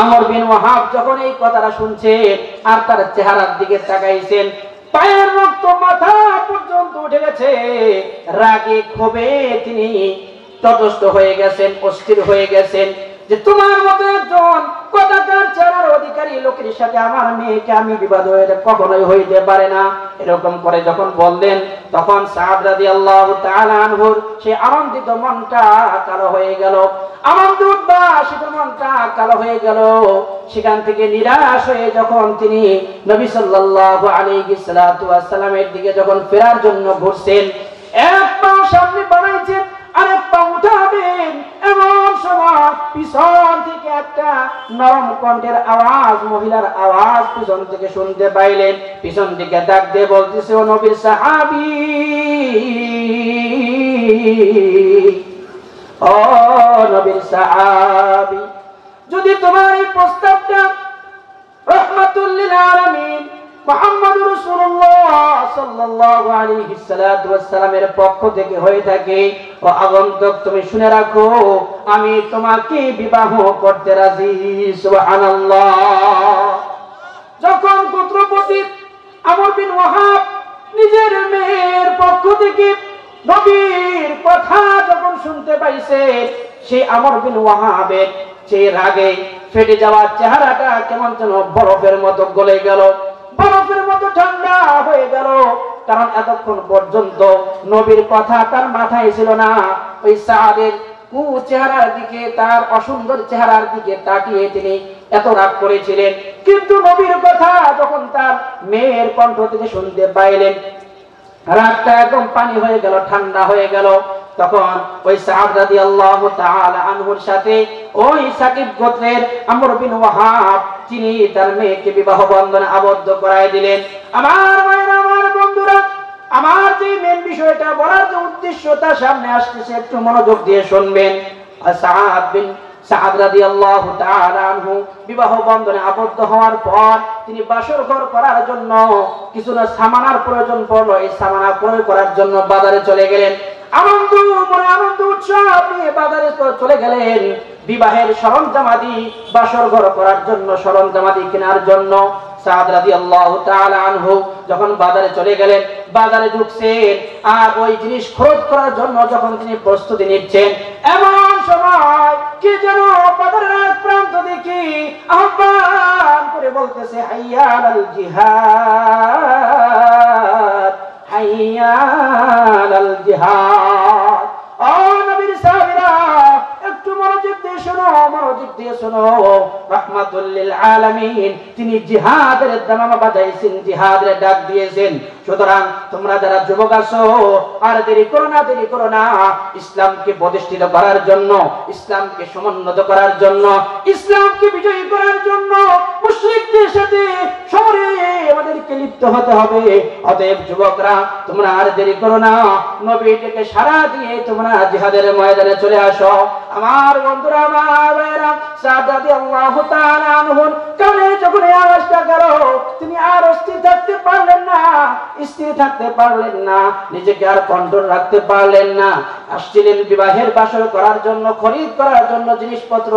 আমর বিন ওয়াহাব যখন এই কথাটা শুনছেন আর তার চেহারার দিকে তাকাইছেন, পায়ের রক্ত মাথা পর্যন্ত উঠে গেছে। রাগে ক্ষোভে তিনি তটস্থ হয়ে গেছেন, অস্থির হয়ে গেছেন যে তোমার মতো একজন কথাকার চেহারার অধিকারী লোকের সাথে আমার মেয়েকে আমি বিবাদ কখনোই হইতে পারে না। এরকম করে যখন বললেন, তখন সাদ রাদিয়াল্লাহু তাআলা আনহুর সে আনন্দিত মনটা কালো হয়ে গেল, আনন্দ উদ্ভাসিত মনটা কালো হয়ে গেল। সেখান থেকে নিরাশ হয়ে যখন তিনি নবী সাল্লাল্লাহু আলাইহি ওয়াসাল্লামের দিকে যখন ফেরার জন্য ঘুরছেন, এক পা সামনে বাড়াইছেন, আরেক পা উঠাবেন, এমন সময় পিছন থেকে একটা নরম কণ্ঠের আওয়াজ, মহিলার আওয়াজ পিছন থেকে শুনতে পাইলেন। পিছন দিকে ডাক দিয়ে বলতেছে, ও নবীর সাহাবী, ও নবীর সাহাবী, যদি তোমার এই প্রস্তাবটা রাহমাতুল লিল আলামিন মুহাম্মদুর রাসূলুল্লাহ সাল্লাল্লাহু আলাইহি ওয়াসাল্লামের পক্ষ থেকে হয়ে থাকে, ও আগন্তুক, তুমি শুনে রাখো, আমি তোমাকে বিবাহ করতে রাজি। সুবহানাল্লাহ। যখন গোত্রপতি আমর বিন ওয়াহাব নিজের মেয়ের পক্ষ থেকে নবীর কথা যখন শুনতে পাইছে, সেই আমর বিন ওয়াহাবের সেই রাগে ফেটে যাওয়া চেহারাটা কেমন যেন বরফের মতো গলে গেল, বরফের মতো ঠান্ডা হয়ে গেল। কারণ এতক্ষণ পর্যন্ত নবীর কথা তার মাথায় ছিল না। ওই সাদের চেহারার দিকে, তার অসুন্দর চেহারার দিকে তাকিয়ে তিনি এত রাগ করেছিলেন, কিন্তু নবীর কথা যখন তার মেয়ের কণ্ঠ থেকে শুনতে পাইলেন, রাগটা একদম পানি হয়ে গেল, ঠান্ডা হয়ে গেল। তখন ওই সাদ রাদিয়াল্লাহু তাআলা আনহুর সাথে ওই সাকিব গোত্রের আমর বিন ওয়াহাব তিনি তার মেয়েকে বিবাহ বন্ধনে আবদ্ধ করায় দিলেন। আমার মায়েরা, আমার বন্ধুরা, আমার যে মেন বিষয়টা বলার যে উদ্দেশ্য তার সামনে আসতেছে, একটু মনোযোগ দিয়ে শুনবেন। সাদ রাদিয়াল্লাহু তাআলা আনহু বিবাহ বন্ধনে আবদ্ধ হওয়ার পর তিনি বাসর ঘর করার জন্য কিছু না সামানার প্রয়োজন পড়লো। এই সামানা ক্রয় করার জন্য বাজারে চলে গেলেন। আনন্দ মনে আনন্দ উৎসব নিয়ে বাজারে চলে গেলেন বিবাহের সরঞ্জামাদি, বাসর ঘর করার জন্য সরঞ্জামাদি কেনার জন্য। সাদ রাদিয়াল্লাহু তাআলা আনহু যখন বাজারে চলে গেলেন, বাজারে ঢুকছেন আর ওই জিনিস খরচ করার জন্য যখন তিনি প্রস্তুতি নিচ্ছেন, এমন সময় কি যেন বাজারের এক প্রান্ত দেখি আহ্বান করে বলতেছে, হাইয়া আলাল জিহাদ, হাইয়া আলাল জিহাদ। ও নবীর সাহাবীরা, একটু মনোযোগ দিয়ে শোনো, মনোযোগ দিয়ে শোনো, রাহমাতুল লিল আলামিন, তিনি জিহাদের দামামা বাজাইছেন, জিহাদের ডাক দিয়েছেন। সুতরাং তোমরা যারা যুবক আছো, আর দেরি করো না, ইসলামকে প্রতিষ্ঠিত করার জন্য, ইসলামকে সমুন্নত করার জন্য, ইসলামকে বিজয়ী করার জন্য মুশরিকদের সাথে সমরে আমাদেরকে লিপ্ত হতে হবে। অতএব যুবকরা, তোমরা আর দেরি করো না, নবীকে সারা দিয়ে তোমরা জিহাদের ময়দানে চলে আসো। আমার বন্ধুরা, আমার ভাইরা, সাদ রাদিয়াল্লাহু তাআলা আনহু কানে যখন এই আওয়াজটা গেল, তিনি আর স্থির থাকতে পারলেন না, নিজেকে আর কন্ট্রোল রাখতে পারলেন না। আসছিলেন বিবাহের বাসর করার জন্য, খরিদ করার জন্য জিনিসপত্র।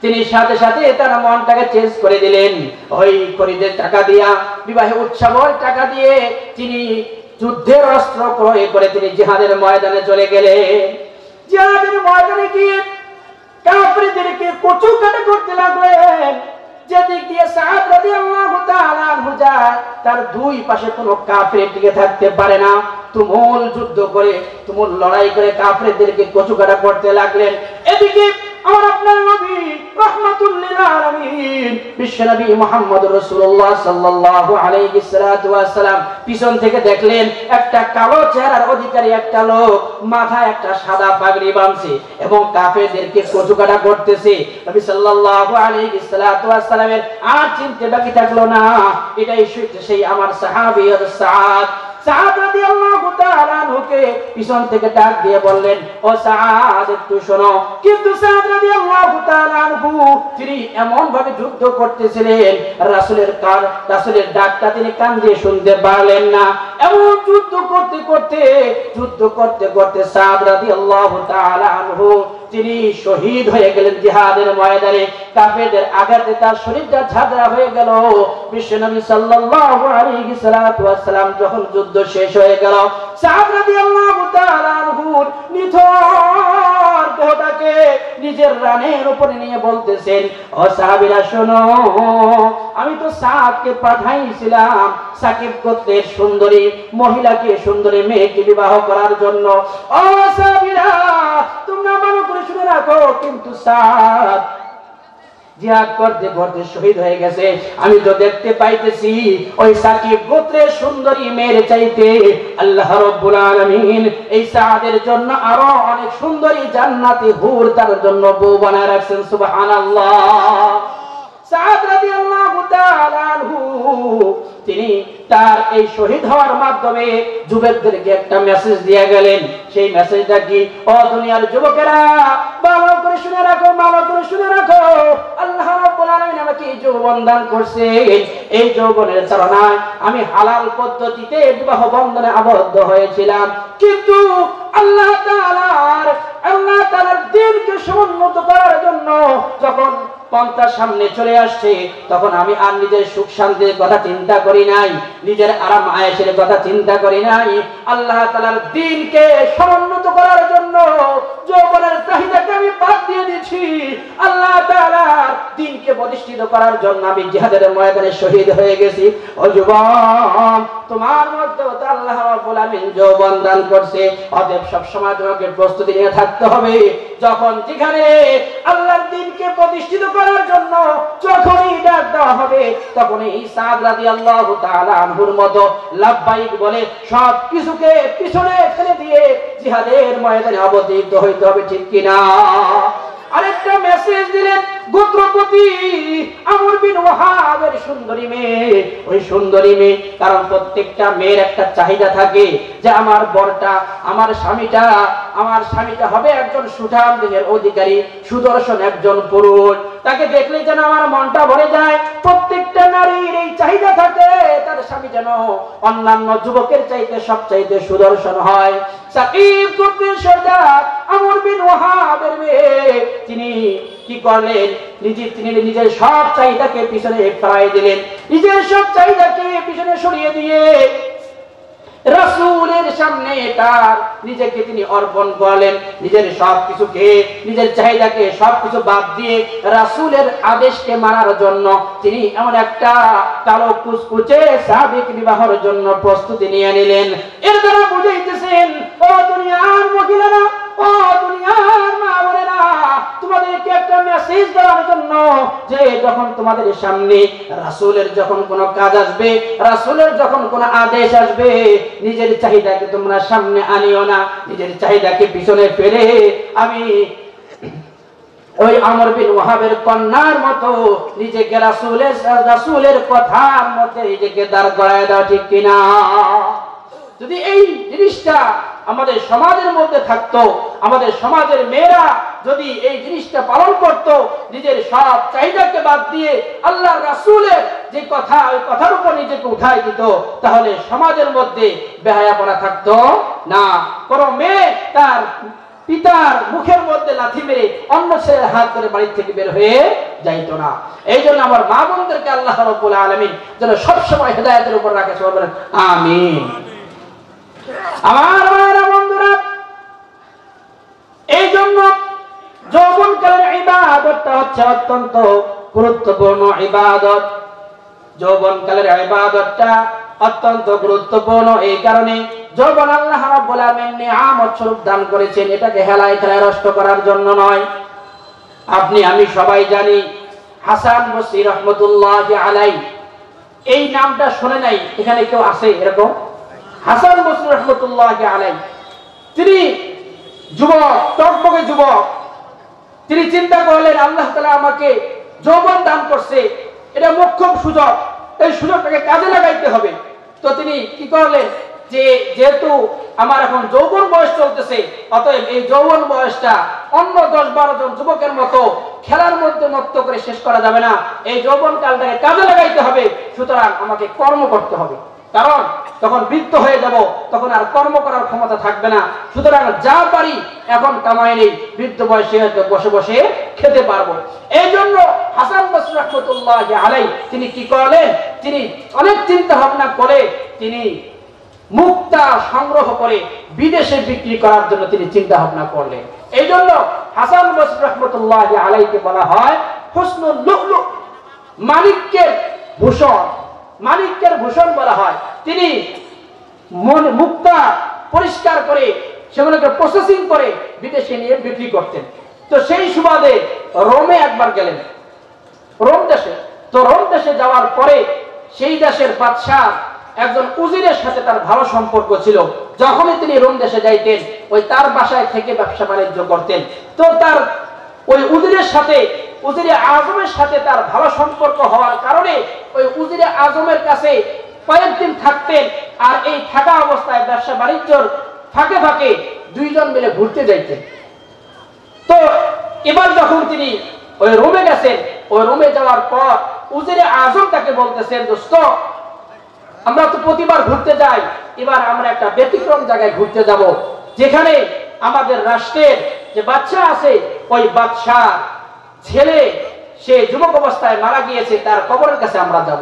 তিনি সাথে সাথে তার মনটাকে চেঞ্জ করে দিলেন। ওই খরিদের টাকা দিয়া, বিবাহে উৎসবের টাকা দিয়ে তিনি যুদ্ধের অস্ত্র ক্রয় করে তিনি জিহাদের ময়দানে চলে গেলেন। জিহাদের ময়দানে গিয়ে কাফিরদেরকে কচুকাটা করতে লাগলেন। যেদিক দিয়ে সাদ রাদিয়াল্লাহু তাআলা আনহু যায়, তার দুই পাশে কোনো কাফির টিকে থাকতে পারে না। তুমুল যুদ্ধ করে, তুমুল লড়াই করে কাফিরদেরকে কচুকাটা করতে লাগলেন। এদিকে আমার আপনার নবী রাহমাতুল লিল আলামিন বিশ্বনবী মুহাম্মদুর রাসূলুল্লাহ সাল্লাল্লাহু আলাইহি ওয়াসাল্লাম পিছন থেকে দেখলেন একটা কালো চেহারার অধিকারী একটা লোক মাথায় একটা সাদা পাগড়ি বাঁধছে এবং কাফেরদেরকে কচুকাটা করতেছে। নবী সাল্লাল্লাহু আলাইহি ওয়াসাল্লামের আর চিনতে বাকি থাকলো না, এটাই সেই আমার সাহাবী সাদ রাদিয়াল্লাহু তাআলা আনহুকে পিছন থেকে ডাক দিয়ে বললেন, ও সাদ, একটু শোনো। কিন্তু সাদ রাদিয়াল্লাহু তাআলা আনহু তিনি এমন ভাবে যুদ্ধ করতেছিলেন, রাসূলের ডাকটা তিনি কান দিয়ে শুনতে পারলেন না। এমন যুদ্ধ করতে সাদ রাদিয়াল্লাহু তাআলা আনহু তিনি শহীদ হয়ে গেলেন জিহাদের ময়দানে। কাফেরদের আঘাতে তার শরীরটা ঝাঁঝরা হয়ে গেল। বিশ্বনবী সাল্লাল্লাহু আলাইহি ওয়াসাল্লাম যখন যুদ্ধ শেষ হয়ে গেল, সাদ রাদিয়াল্লাহু তাআলা আনহুর নিথর দেহটাকে নিজের রানের উপরে নিয়ে বলতেছেন, ও সাহাবীরা শোনো, আমি তো সাদকে পাঠাইছিলাম সাকিব গোত্রের সুন্দরী মহিলাকে, সুন্দরী মেয়েকে বিবাহ করার জন্য। ও সাহাবীরা, তোমরা ভালো করে শুনে রাখো, কিন্তু সাদ জিহাদ করতে করতে শহীদ হয়ে গেছে। আমি তো দেখতে পাইতেছি ওই সাকিব গোত্রের সুন্দরী মেয়ের চাইতে আল্লাহ রাব্বুল আলামিন এই সাদের জন্য আরো অনেক সুন্দরী জান্নাতি হুর তার জন্য বউ বানায় রাখছেন। সুবহানাল্লাহ। সাদ রাদিয়াল্লাহু তাআলা আনহু তিনি তার এই শহীদ হওয়ার মাধ্যমে যুবকদেরকে একটা মেসেজ দিয়ে গেলেন। সেই মেসেজটা কি? ও দুনিয়ার যুবকেরা, ভালো করে শুনে রাখো, আল্লাহ রাব্বুল আলামিন আমাকে এই যৌবন দান করছেন। এই যৌবনের চালনায় আমি হালাল পদ্ধতিতে বিবাহ বন্ধনে আবদ্ধ হয়েছিলাম, কিন্তু আল্লাহ তাআলার দ্বীনকে সমুন্নত করার জন্য যখন পন্থার সামনে চলে আসছে, তখন আমি আর নিজের সুখ শান্তির কথা চিন্তা করি নাই, নিজের আরাম আয়েশের কথা চিন্তা করি নাই। আল্লাহ তাআলার দ্বীনকে সমুন্নত করার জন্য যৌবনের চাহিদাকে আমি বাদ দিয়ে দিয়েছি। আল্লাহ তাআলার দ্বীনকে প্রতিষ্ঠিত করার জন্য আমি জিহাদের ময়দানে শহীদ হয়ে গেছি। ও যুবক, তোমার মধ্যে তো আল্লাহ রাব্বুল আলামিন যৌবন দান করছে, অতএব সব সময় তোমাকে প্রস্তুতি নিয়ে থাকতে হবে। যখন যেখানে আল্লাহর দ্বীনকে প্রতিষ্ঠিত করার জন্য যখনই ডাক দেওয়া হবে, তখন এই সাদ রাদিয়াল্লাহু তাআলা আনহুর মতো লাব্বাইক বলে সব কিছুকে পিছনে ফেলে দিয়ে জিহাদের ময়দানে অবতীর্ণ হইতে হবে, ঠিক কিনা? আরেকটা মেসেজ দিলেন গোত্রপতি আমর বিন ওয়াহাবের সুন্দরী মেয়ে। ওই সুন্দরী মেয়ে, কারণ প্রত্যেকটা মেয়ের একটা চাহিদা থাকে যে আমার বরটা, আমার স্বামীটা হবে একজন সুঠাম দেহের অধিকারী, সুদর্শন একজন পুরুষ, তাকে দেখলে যেন আমার মনটা ভরে যায়। প্রত্যেকটা নারীর এই চাহিদা থাকে তার স্বামী যেন অন্যান্য যুবকের চাইতে সবচাইতে সুদর্শন হয়। সাকিব গোত্রের সর্দার আমর বিন ওয়াহাবের মেয়ে তিনি কি করলেন? তিনি নিজের সব চাহিদাকে পিছনে ফেলাই দিলেন, নিজের সব চাহিদাকে পিছনে সরিয়ে দিয়ে রাসূলের সামনে তার নিজেকে তিনি অর্পণ করলেন। নিজের সবকিছুকে, নিজের চাহিদাকে সবকিছু বাদ দিয়ে রাসূলের আদেশকে মানার জন্য তিনি এমন একটা কালো কুচকুচে সাহাবীকে বিবাহের জন্য প্রস্তুতি নিয়ে নিলেন। এর দ্বারা বুঝাইতেছেন, ও দুনিয়ার মহিলারা, ও দুনিয়ার মা বোনেরা, তোমাদেরকে একটা মেসেজ দেওয়ার জন্য যে যখন তোমাদের সামনে রাসূলের যখন কোনো কাজ আসবে, রাসূলের যখন কোনো আদেশ আসবে, নিজের চাহিদাকে তোমরা সামনে আনিও না, নিজের চাহিদাকে পিছনে ফেলে আমি ওই আমর বিন ওয়াহাবের কন্যার মতো নিজেকে রাসূলের কথার মধ্যে নিজেকে দাঁড় করায় দাও, ঠিক কিনা? যদি এই জিনিসটা আমাদের সমাজের মধ্যে থাকতো, আমাদের সমাজের মেয়েরা যদি এই জিনিসটা পালন করত, নিজের সব চাহিদাকে বাদ দিয়ে আল্লাহর রাসূলের যে কথা, ওই কথার উপর নিজেকে উঠাই দিত, তাহলে সমাজের মধ্যে বেহায়াপনা থাকতো না। কোনো মেয়ে তার পিতার মুখের মধ্যে লাথি মেরে অন্য ছেলের হাত ধরে বাড়ি থেকে বের হয়ে যাইতো না। এই জন্য আমার মা বোনদেরকে আল্লাহ রাব্বুল আলামিন যেন সবসময় হেদায়েতের উপর রাখে, সবাই বলেন আমিন। আমার মায়েরা, বন্ধুরা, এই জন্য যৌবনকালের ইবাদতটা হচ্ছে অত্যন্ত গুরুত্বপূর্ণ ইবাদত। যৌবনকালের ইবাদতটা অত্যন্ত গুরুত্বপূর্ণ এই কারণে, যৌবন আল্লাহ রাব্বুল আলামিন নিয়ামত স্বরূপ দান করেছেন, এটাকে হেলায় খেলায় নষ্ট করার জন্য নয়। আপনি আমি সবাই জানি হাসান বসরি রাহমাতুল্লাহি আলাইহি, এই নামটা শুনে নাই এখানে কেউ আছে এরকম? হাসান বসরি রাহমাতুল্লাহি আলাইহি, তিনি যুবক, টকবকে যুবক। তিনি চিন্তা করলেন আল্লাহ তাআলা আমাকে যৌবন দান করছে, এটা মোক্ষম সুযোগ, এই সুযোগটাকে কাজে লাগাইতে হবে। তো তিনি কি করলেন, যে যেহেতু আমার এখন যৌবন বয়স চলতেছে, অতএব এই যৌবন বয়সটা অন্য 10-12 জন যুবকের মতো খেলার মধ্যে মত্ত করে শেষ করা যাবে না, এই যৌবন কালটাকে কাজে লাগাইতে হবে। সুতরাং আমাকে কর্ম করতে হবে, কারণ তখন বৃদ্ধ হয়ে যাব, তখন আর কর্ম করার ক্ষমতা থাকবে না। সুতরাং যা পারি এখন কামাই নেই, বৃদ্ধ বয়সে হয়তো বসে বসে খেতে পারবো। এই জন্য হাসান বসরি রাহমাতুল্লাহি আলাইহি তিনি কি করলেন, তিনি অনেক চিন্তা ভাবনা করে তিনি মুক্তা সংগ্রহ করে বিদেশে বিক্রি করার জন্য তিনি চিন্তা ভাবনা করলেন। এই জন্য হাসান বসরি রাহমাতুল্লাহি আলাইহিকে বলা হয় হুসনুল লুলু, মানিক্যের ভূষণ, মানিক্যের ভূষণ বলা হয়। তিনি মুক্তা পরিষ্কার করে সেগুলোকে প্রসেসিং করে বিদেশে নিয়ে বিক্রি করতেন। তো সেই সুবাদে রোমে একবার গেলেন, রোম দেশে। তো রোম দেশে যাওয়ার পরে সেই দেশের বাদশাহ একজন উজিরের সাথে তার ভালো সম্পর্ক ছিল। যখনই তিনি রোম দেশে যাইতেন, ওই তার বাসায় থেকে ব্যবসা বাণিজ্য করতেন। তো তার ওই উজিরের সাথে, উজিরে আজমের সাথে তার ভালো সম্পর্ক হওয়ার কারণে ওই উজিরে আজমের কাছে কয়েকদিন থাকতেন। আর এই থাকা অবস্থায় ব্যবসা বাণিজ্যর ফাঁকে ফাঁকে দুইজন মিলে ঘুরতে যাইতেন। তো এবার যখন তিনি ওই রোমে গেছেন, ওই রোমে যাওয়ার পর উজিরে আজম তাকে বলতেছেন, দোস্ত আমরা তো প্রতিবার ঘুরতে যাই, এবার আমরা একটা ব্যতিক্রম জায়গায় ঘুরতে যাব, যেখানে আমাদের রাষ্ট্রের যে বাদশা আছে, ওই বাদশাহ ছেলে সে যুবক অবস্থায় মারা গিয়েছে, তার কবরের কাছে আমরা যাব।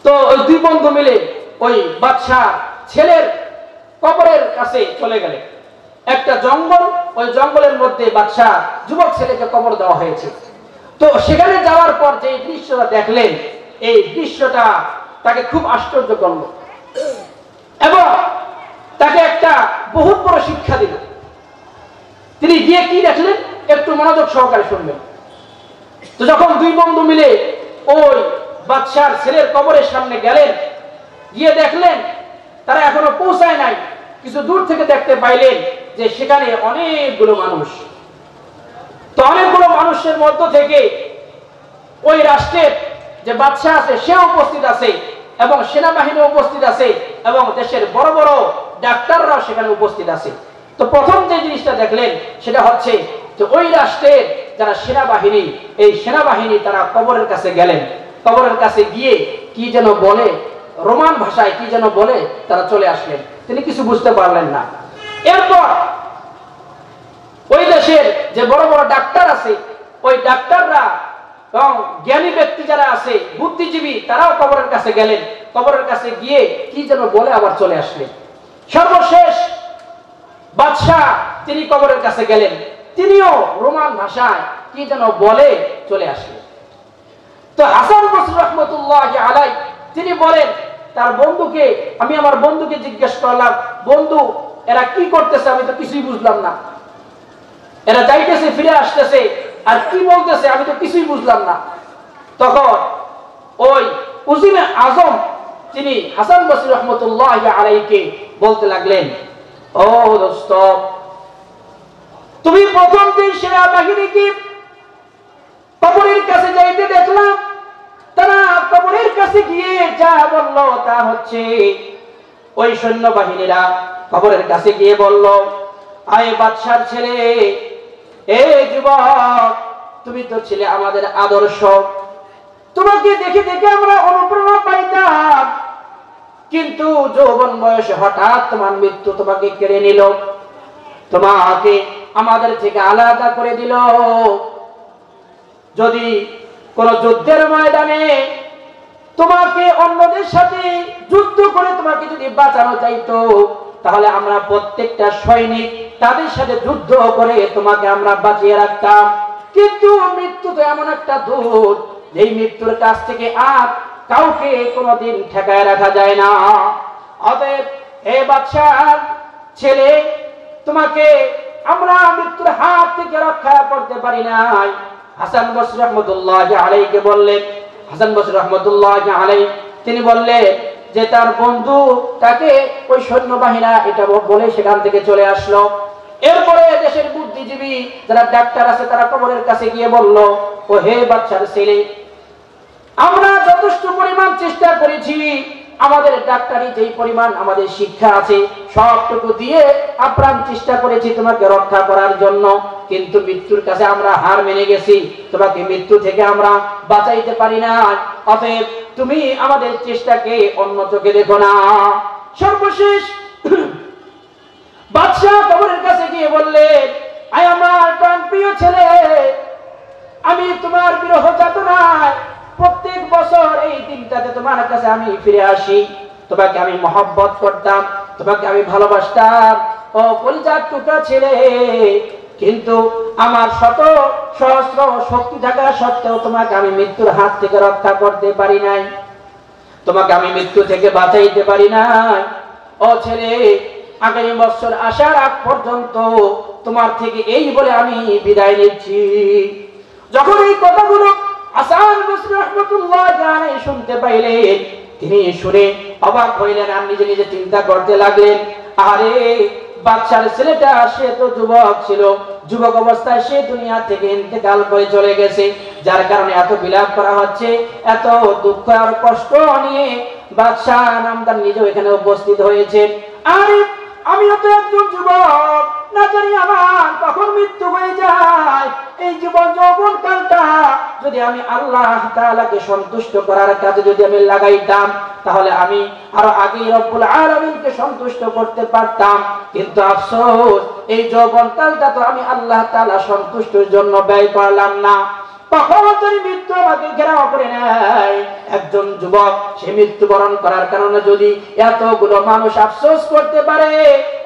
তো ওই দুই বন্ধু মিলে ওই বাদশাহ ছেলের কবরের কাছে চলে গেলেন। একটা জঙ্গল, ওই জঙ্গলের মধ্যে বাদশাহ যুবক ছেলেকে কবর দেওয়া হয়েছে। তো সেখানে যাওয়ার পর যে দৃশ্যটা দেখলেন, এই দৃশ্যটা তাকে খুব আশ্চর্য করলো এবং তাকে একটা বহুত বড় শিক্ষা দিল। তিনি গিয়ে কি দেখলেন একটু মনোযোগ সহকারে শুনবেন। তো যখন দুই বন্ধু মিলে ওই বাদশার ছেলের কবরের সামনে গেলেন, গিয়ে দেখলেন তারা এখনো পৌঁছায় নাই, কিছু দূর থেকে দেখতে পাইলেন যে সেখানে অনেকগুলো মানুষ। তো অনেকগুলো মানুষের মধ্য থেকে ওই রাষ্ট্রের যে বাদশা আছে সে উপস্থিত আছে এবং সেনাবাহিনী উপস্থিত আছে এবং দেশের বড় বড় ডাক্তাররাও সেখানে উপস্থিত আছে। তো প্রথম যে জিনিসটা দেখলেন সেটা হচ্ছে যে ওই রাষ্ট্রের যারা সেনাবাহিনী, এই সেনাবাহিনী তারা কবরের কাছে গেলেন। কবরের কাছে গিয়ে কি যেন বলে, রোমান ভাষায় কি যেন বলে, তারা চলে আসলেন। তিনি কিছু বুঝতে পারলেন না। এরপর ওই দেশের যে বড় বড় ডাক্তার আছে, ওই ডাক্তাররা এবং জ্ঞানী ব্যক্তি যারা আছে, বুদ্ধিজীবী, তারাও কবরের কাছে গেলেন। কবরের কাছে গিয়ে কি যেন বলে আবার চলে আসলেন। সর্বশেষ বাদশাহ তিনি কবরের কাছে গেলেন, তিনিও রোমান ভাষায় কি যেন বলে চলে আসলেন। তো হাসান বসরি রাহমাতুল্লাহি আলাইহি তিনি বলেন তার বন্ধুকে, আমি আমার বন্ধুকে জিজ্ঞেস করলাম, বন্ধু এরা কি করতেছে, আমি তো কিছুই বুঝলাম না। এরা যাইতেছে ফিরে আসতেছে, আর কি বলতেছে আমি তো কিছুই বুঝলাম না। তখন ওই উজিমে আজম তিনি হাসান বসরি রহমতুল্লাহি আলাইহিকে বলতে লাগলেন, ও দোস্ত, তুমি প্রথম দিন সেনাবাহিনীকে কবরের কাছে যাইতে দেখলাম, তারা কবরের কাছে গিয়ে যা বলল তা হচ্ছে ওই সৈন্যবাহিনীরা কবরের কাছে গিয়ে বলল, আয় বাদশার ছেলে, এই যুবক, তুমি তো ছিলে আমাদের আদর্শ, তোমাকে দেখে দেখে আমরা অনুপ্রেরণা পাইতাম, কিন্তু যৌবন বয়সে হঠাৎ তোমার মৃত্যু তোমাকে কেড়ে নিল, তোমাকে আমাদের থেকে আলাদা করে দিল। যদি কোন যুদ্ধের ময়দানে তোমাকে অন্যদের সাথে যুদ্ধ করে তোমাকে যদি বাঁচানো যাইতো, তাহলে আমরা প্রত্যেকটা সৈনিক তাদের সাথে যুদ্ধ করে তোমাকে আমরা বাঁচিয়ে রাখতাম। কিন্তু মৃত্যু তো এমন একটা দূত, যেই মৃত্যুর কাছ থেকে আর কাউকে কোনোদিন ঠেকায় রাখা যায় না। অতএব হে বাদশার ছেলে, তোমাকে আমরা মৃত্যুর হাত থেকে রক্ষা করতে পারি নাই। হাসান বসরি রহমতুল্লাহি আলাইহিকে বললেন, হাসান বসরি রহমতুল্লাহি আলাইহি তিনি বললেন যে তার বন্ধু তাকে ওই সৈন্যবাহিনী এটা বলে সেখান থেকে চলে আসলো। এরপরে দেশের বুদ্ধিজীবী যারা ডাক্তার আছে তারা কবরের কাছে গিয়ে বলল, ও হে বাদশার ছেলে, আমরা যথেষ্ট পরিমাণ চেষ্টা করেছি, আমাদের ডাক্তারি যেই পরিমাণ আমাদের শিক্ষা আছে সবটুকু দিয়ে আপ্রাণ চেষ্টা করেছি তোমাকে রক্ষা করার জন্য, কিন্তু মৃত্যুর কাছে আমরা হার মেনে গেছি, তোমাকে মৃত্যু থেকে আমরা বাঁচাইতে পারি না। অতএব তুমি আমাদের চেষ্টাকে অন্য চোখে দেখো না। সর্বশেষ বাদশাহ কবরের কাছে গিয়ে বললেন, আয় আমার প্রাণপ্রিয় ছেলে, আমি তোমার বিরহ যাতনায় প্রত্যেক বছর এই দিনটাতে তোমার কাছে আমি ফিরে আসি, তোমাকে আমি মহব্বত করতাম, তোমাকে আমি ভালোবাসতাম, ও কলিজার টুকরা ছেলে, কিন্তু আমার শত সহস্র শক্তি থাকা সত্ত্বেও তোমাকে আমি মৃত্যুর হাত থেকে রক্ষা করতে পারি নাই, তোমাকে আমি মৃত্যু থেকে বাঁচাইতে পারি নাই। ও ছেলে, আগামী বছর আসার আগ পর্যন্ত তোমার থেকে এই বলে আমি বিদায় নিচ্ছি। যখন এই কথাগুলো হাসান বসরি রহমতুল্লাহি আলাইহি শুনতে পাইলেন, তিনি শুনে অবাক হইলেন আর নিজে নিজে চিন্তা করতে লাগলেন, আরে বাদশার ছেলেটা সে তো যুবক ছিল, যুবক অবস্থায় সে দুনিয়া থেকে ইন্তেকাল করে চলে গেছে, যার কারণে এত বিলাপ করা হচ্ছে, এত দুঃখ আর কষ্ট নিয়ে বাদশাহ নামদার নিজেও এখানে উপস্থিত হয়েছেন। আরে আমিও তো একজন যুবক, না জানি আমার কখন মৃত্যু হয়ে যায়। এই জীবন যৌবন কালটা যদি আমি আল্লাহ তাআলাকে সন্তুষ্ট করার কাজে যদি আমি লাগাইতাম, তাহলে আমি আরো আগে রব্বুল আলামিনকে সন্তুষ্ট করতে পারতাম। কিন্তু আফসোস, এই যৌবন কালটা তো আমি আল্লাহ তাআলা সন্তুষ্টির জন্য ব্যয় করলাম না। তখন যদি মৃত্যু আমাকে ঘেরাও করে নেয়, একজন যুবক সে মৃত্যুবরণ করার কারণে যদি এতগুলো মানুষ আফসোস করতে পারে,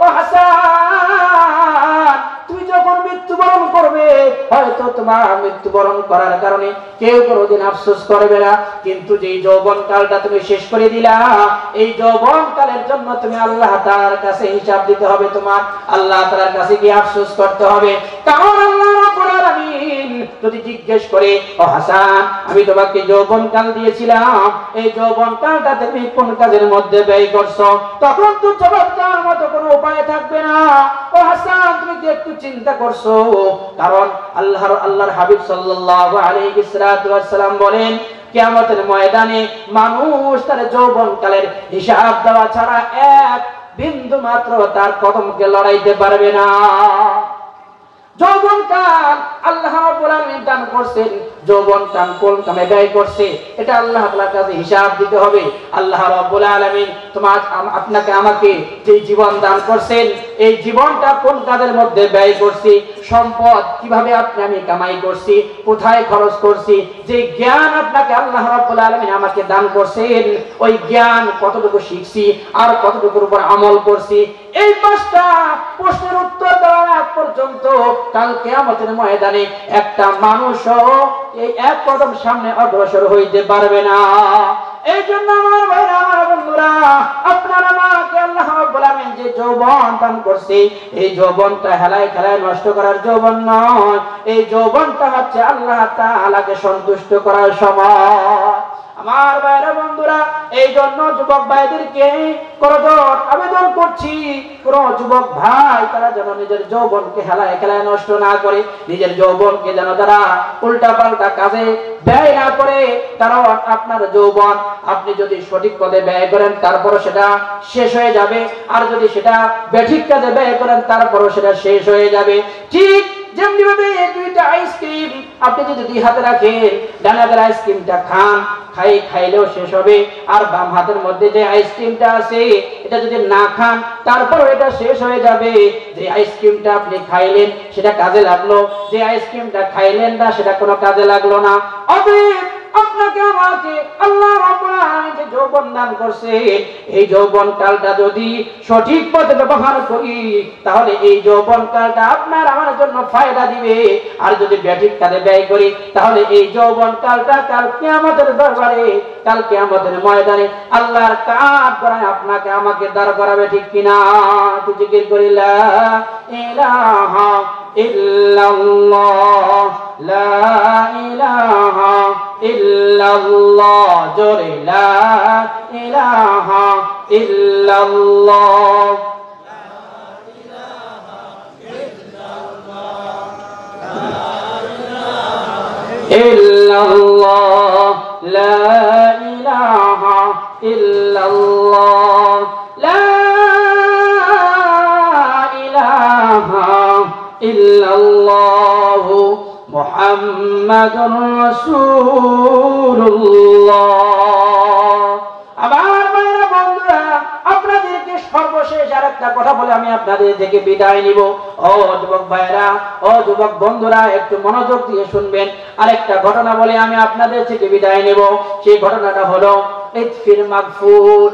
ও হাসান, তুমি যখন মৃত্যুবরণ করবে হয়তো তোমার মৃত্যুবরণ করার কারণে কেউ কোনোদিন আফসোস করবে না, কিন্তু যেই যৌবন কালটা তুমি শেষ করে দিলা, এই যৌবন কালের জন্য তুমি আল্লাহ তাআলার কাছে হিসাব দিতে হবে, তোমার আল্লাহ তাআলার কাছে গিয়ে আফসোস করতে হবে। কারণ আল্লাহ রাব্বুল আলামিন যদি জিজ্ঞেস করে, ও হাসান, আমি তোমাকে যৌবন কাল দিয়েছিলাম, এই যৌবন কালটা তুমি কোন কাজের মধ্যে ব্যয় করছো, তখন তো জবাব দেওয়ার মতো কোনো উপায় থাকবে না। ও হাসান, তুমি কি একটু চিন্তা করছো? কারণ আল্লাহর হাবিব সাল্লাল্লাহু আলাইহি ওয়াসাল্লাম বলেন, কিয়ামতের ময়দানে মানুষ তার যৌবন কালের হিসাব দেওয়া ছাড়া এক বিন্দু মাত্র তার কদমকে লড়াইতে পারবে না। যৌবনকাল আল্লাহ রাব্বুল আলামিন দান করছেন, যৌবনকাল কোন কামে ব্যয় করছে এটা আল্লাহ তাআলার কাছে হিসাব দিতে হবে। আল্লাহ রাব্বুল আলামিন আপনাকে আমাকে যে জীবন দান করছেন, এই জীবনটা কোন কাজের মধ্যে ব্যয় করছি, সম্পদ কিভাবে আমি কামাই করছি, কোথায় খরচ করছি, যে জ্ঞান আপনাকে আল্লাহ রাব্বুল আলামিন আমাকে দান করছেন, ওই জ্ঞান কতটুকু শিখছি আর কতটুকুর উপর আমল করছি, এই পাঁচটা প্রশ্নের উত্তর দেওয়ার আগ পর্যন্ত কাল কিয়ামতের ময়দানে একটা মানুষও এই এক কদম সামনে অগ্রসর হইতে পারবে না। এই জন্য আমার ভাইরা, আমার বন্ধুরা, আপনারা আমাকে আল্লাহ রাব্বুল আলামিন যে যৌবন দান করছি, এই যৌবনটা হেলায় খেলায় নষ্ট করার যৌবন নয়, এই যৌবনটা হচ্ছে আল্লাহ তাআলাকে সন্তুষ্ট করার সময়। আমার ভাইরা বন্ধুরা, এই জন্য যুবক ভাইদেরকে করজোড় আবেদন করছি, কোন যুবক ভাই তারা যেন নিজের যৌবনকে হেলায় খেলায় নষ্ট না করে, নিজের যৌবনকে যেন তারা উল্টা পাল্টা কাজে ব্যয় না করে। কারণ আপনার যৌবন আপনি যদি সঠিক পথে ব্যয় করেন তারপরও সেটা শেষ হয়ে যাবে, আর যদি সেটা বেঠিক কাজে ব্যয় করেন তারপরও সেটা শেষ হয়ে যাবে। ঠিক যেমনি ভাবে দুইটা আইসক্রিম আপনি যদি দুই হাতে রাখেন, ডান হাতের আইসক্রিমটা খাইলেও শেষ হবে, আর বাম হাতের মধ্যে যে আইসক্রিমটা আছে এটা যদি না খান তারপর এটা শেষ হয়ে যাবে। যে আইসক্রিমটা আপনি খাইলেন সেটা কাজে লাগলো, যে আইসক্রিমটা খাইলেন না সেটা কোনো কাজে লাগলো না। অতএব আপনাকে আমাকে আল্লাহ রাব্বুল আলামিন যে যৌবন দান করছে, এই যৌবন কালটা যদি সঠিক পথে ব্যবহার করি তাহলে এই যৌবন কালটা আপনার আমার জন্য ফায়দা দিবে, আর যদি ব্যাঠিক কাজে ব্যয় করি তাহলে এই যৌবন কালটা কাল কিয়ামতের দরবারে, কাল কিয়ামতের ময়দানে আল্লাহর কাঠ করায় আপনাকে আমাকে দাঁড় করাবে। ঠিক কিনা? তুই জিকির করি লা ইলাহা ইল্লাল্লাহ, লা ইলাহা ইল্লাল্লাহ, জোরে লা ইলাহা ইল্লাল্লাহ, ইল্লাল্লাহ, লা ইলাহা ইল্লাল্লাহ, লা ইলাহা ইল্লাল্লাহ, মুহাম্মাদুর রাসূলুল্লাহ। আমার ভাইরা বন্ধুরা, আপনাদেরকে সর্বশেষ আরেকটা কথা বলে আমি আপনাদের থেকে বিদায় নিব। ও যুবক ভাইরা, ও যুবক বন্ধুরা, একটু মনোযোগ দিয়ে শুনবেন। আরেকটা ঘটনা বলে আমি আপনাদের থেকে বিদায় নেব। সেই ঘটনাটা হলো ইতফির মাগফুর।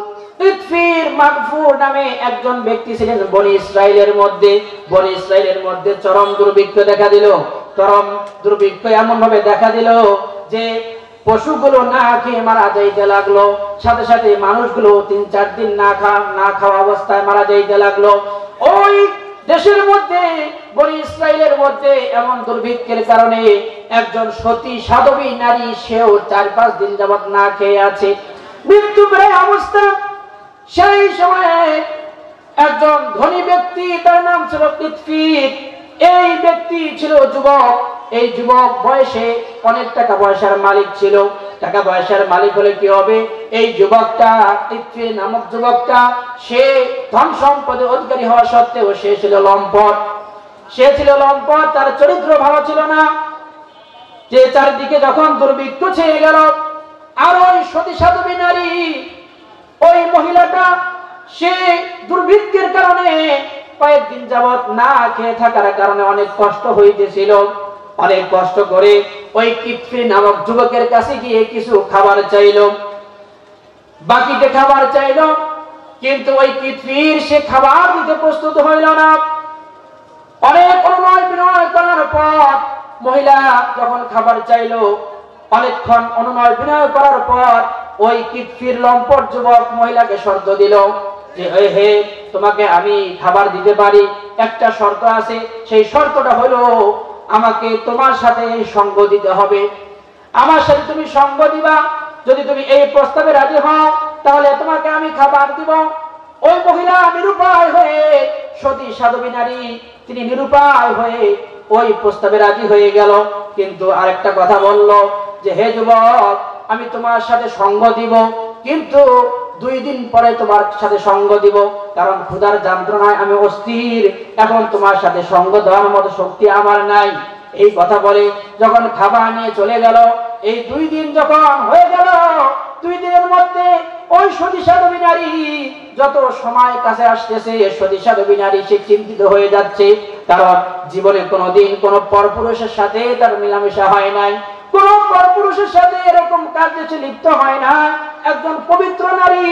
ইতফির মাগফুর নামে একজন ব্যক্তি ছিলেন বনি ইসরাইলের মধ্যে। বনি ইসরাইলের মধ্যে চরম দুর্ভিক্ষ দেখা দিল। চরম দুর্ভিক্ষ এমন ভাবে দেখা দিল যে পশুগুলো না খেয়ে মারা যাইতে লাগলো, সাথে সাথে মানুষগুলো 3-4 দিন না খাওয়া অবস্থায় মারা যাইতে লাগলো। ওই দেশের মধ্যে বনি ইসরাইলের মধ্যে এমন দুর্ভিক্ষের কারণে একজন সতী সাধবী নারী, সেও 4-5 দিন যাবত না খেয়ে আছে, মৃত্যু প্রায় অবস্থা। সেই সময়ে একজন ধনী ব্যক্তি, তার নাম ছিল ইতফির। এই ব্যক্তি ছিল যুবক। এই যুবক বয়সে অনেক টাকা পয়সার মালিক ছিল। টাকা পয়সার মালিক হলে কি হবে, এই যুবকটা, ইতফির নামক যুবকটা, সে ধন সম্পদের অধিকারী হওয়া সত্ত্বেও সে ছিল লম্পট। সে ছিল লম্পট, তার চরিত্র ভালো ছিল না। যে চারিদিকে যখন দুর্ভিক্ষ ছেয়ে গেল, আর ওই সতী সাধবী নারী, ওই মহিলাটা, সে দুর্ভিক্ষের কারণে কয়েকদিন যাবত না খেয়ে থাকার কারণে অনেক কষ্ট হইতেছিল। অনেক কষ্ট করে ওই ইতফির নামক যুবকের কাছে গিয়ে কিছু খাবার চাইল, বাকিতে খাবার চাইল, কিন্তু ওই ইতফির সে খাবার দিতে প্রস্তুত হইল না। অনেক অনুনয় বিনয় করার পর মহিলা যখন খাবার চাইল, অনেকক্ষণ অনুনয় বিনয় করার পর ওই ইতফির লম্পট যুবক মহিলাকে শর্ত দিল যে হে, তোমাকে আমি খাবার দিতে পারি, একটা শর্ত আছে। সেই শর্তটা হলো আমাকে তোমার সাথে সঙ্গ দিতে হবে, আমার সাথে তুমি সঙ্গ দিবা। যদি তুমি এই প্রস্তাবে রাজি হও তাহলে তোমাকে আমি খাবার দিব। ওই মহিলা নিরুপায় হয়ে, সতী সাধবী নারী, তিনি নিরুপায় হয়ে ওই প্রস্তাবে রাজি হয়ে গেল। কিন্তু আরেকটা কথা বলল যে হে যুবক, আমি তোমার সাথে সঙ্গ দিব, কিন্তু 2 দিন পরে তোমার সাথে সঙ্গ দিব, কারণ ক্ষুধার যন্ত্রণায় আমি অস্থির, এখন তোমার সাথে সঙ্গ দেওয়ার মতো শক্তি আমার নাই। এই কথা বলে যখন খাবার নিয়ে চলে গেল, এই 2 দিন যখন হয়ে গেল, 2 দিনের মধ্যে ওই সতী সাধবী নারী যত সময় কাছে আসতেছে, সতী সাধবী নারী সে চিন্তিত হয়ে যাচ্ছে। কারণ জীবনে কোনোদিন কোনো পরপুরুষের সাথে তার মেলামেশা হয় নাই, কোন পরপুরুষের সাথে এরকম কাজে সে লিপ্ত হয় না। একজন পবিত্র নারী,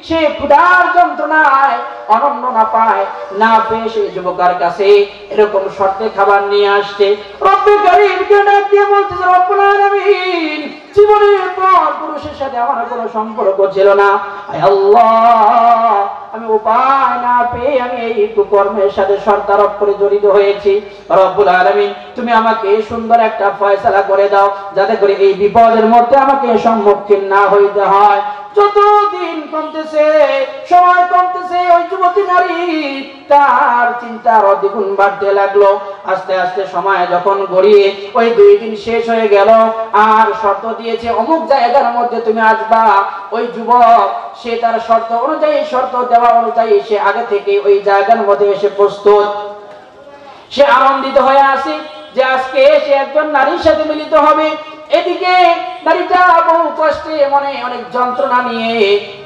সে ক্ষুধার যন্ত্রণায় অনন্য না পায়, না পেয়ে সেই যুবকের কাছে এরকম শর্তে খাবার নিয়ে আসছে। রব্বুল কারীমকে ডাক দিয়ে বলতেছে, রব্বুল আলামিন, জীবনের পর পুরুষের সাথে আমার কোনো সম্পর্ক ছিল না, আয় আল্লাহ আমি উপায় না পেয়ে আমি এই কুকর্মের সাথে শর্ত আরোপ করে জড়িত হয়েছি। রব্বুল আলামিন, তুমি আমাকে সুন্দর একটা ফয়সালা করে দাও, যাতে করে এই বিপদের মধ্যে আমাকে সম্মুখীন না হইতে হয়। যতদিন কমতেছে, সময় কমতেছে, ওই যুবতী নারী তার চিন্তা আরো দ্বিগুণ বাড়তে লাগলো। আস্তে আস্তে সময় যখন গড়িয়ে ওই 2 দিন শেষ হয়ে গেল, আর শর্ত দিয়েছে অমুক জায়গার মধ্যে তুমি আসবা। ওই যুবক সে তার শর্ত অনুযায়ী, শর্ত দেওয়া অনুযায়ী সে আগে থেকে ওই জায়গার মধ্যে এসে প্রস্তুত। সে আনন্দিত হয়ে আসে যে আজকে সে একজন নারীর সাথে মিলিত হবে। এদিকে নারীটা বহু কষ্টে মনে অনেক যন্ত্রণা নিয়ে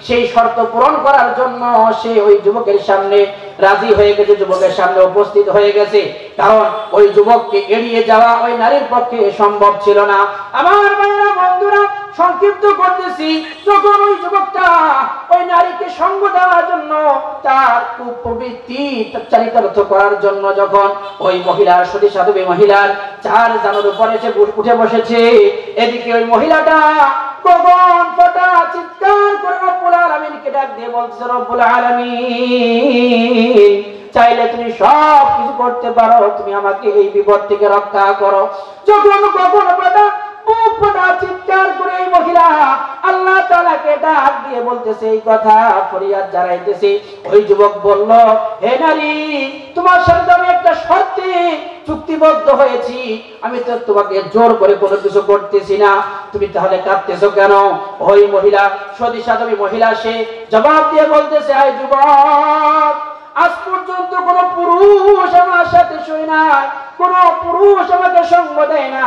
সেই শর্ত পূরণ করার জন্য সে ওই যুবকের সামনে রাজি হয়ে গেছে, যুবকের সামনে উপস্থিত হয়ে গেছে। কারণ ওই যুবককে এড়িয়ে যাওয়া ওই নারীর পক্ষে সম্ভব ছিল না। আমার ভাইরা বন্ধুরা, সংক্ষিপ্ত করতেছি, যখন ওই যুবকটা ওই নারীকে সঙ্গ দেওয়ার জন্য, তার কুপ্রবৃত্তি চারিতার্থ করার জন্য যখন ওই মহিলার সতী সাধবী মহিলার 4 জানুর উপরে সে উঠে বসেছে, এদিকে ওই মহিলাটা গগন ফাটা চিৎকার করে রব্বুল আলামিনকে ডাক দিয়ে বলছে, রব্বুল আলামিন, চাইলে তুমি সব কিছু করতে পারো, তুমি আমাকে এই বিপদ থেকে রক্ষা করো। যখন গগন ফাটা বুক ফাটা চিৎকার করে এই মহিলা আল্লাহ তাআলাকে ডাক দিয়ে বলতেছে, এই কথা ফরিয়াদ জানাইতেছে, ওই যুবক বলল, হে নারী, তোমার সাথে আমি একটা শর্তে চুক্তিবদ্ধ হয়েছি, আমি তো তোমাকে জোর করে কোনো কিছু করতেছি না, তুমি তাহলে কাঁদতেছো কেন? ওই মহিলা, সতী সাধবী মহিলা, সে জবাব দিয়ে বলতেছে, আয় যুবক, আজ পর্যন্ত কোন পুরুষ আমার সাথে শুই নাই, কোন পুরুষ আমাকে সঙ্গ দেয় না,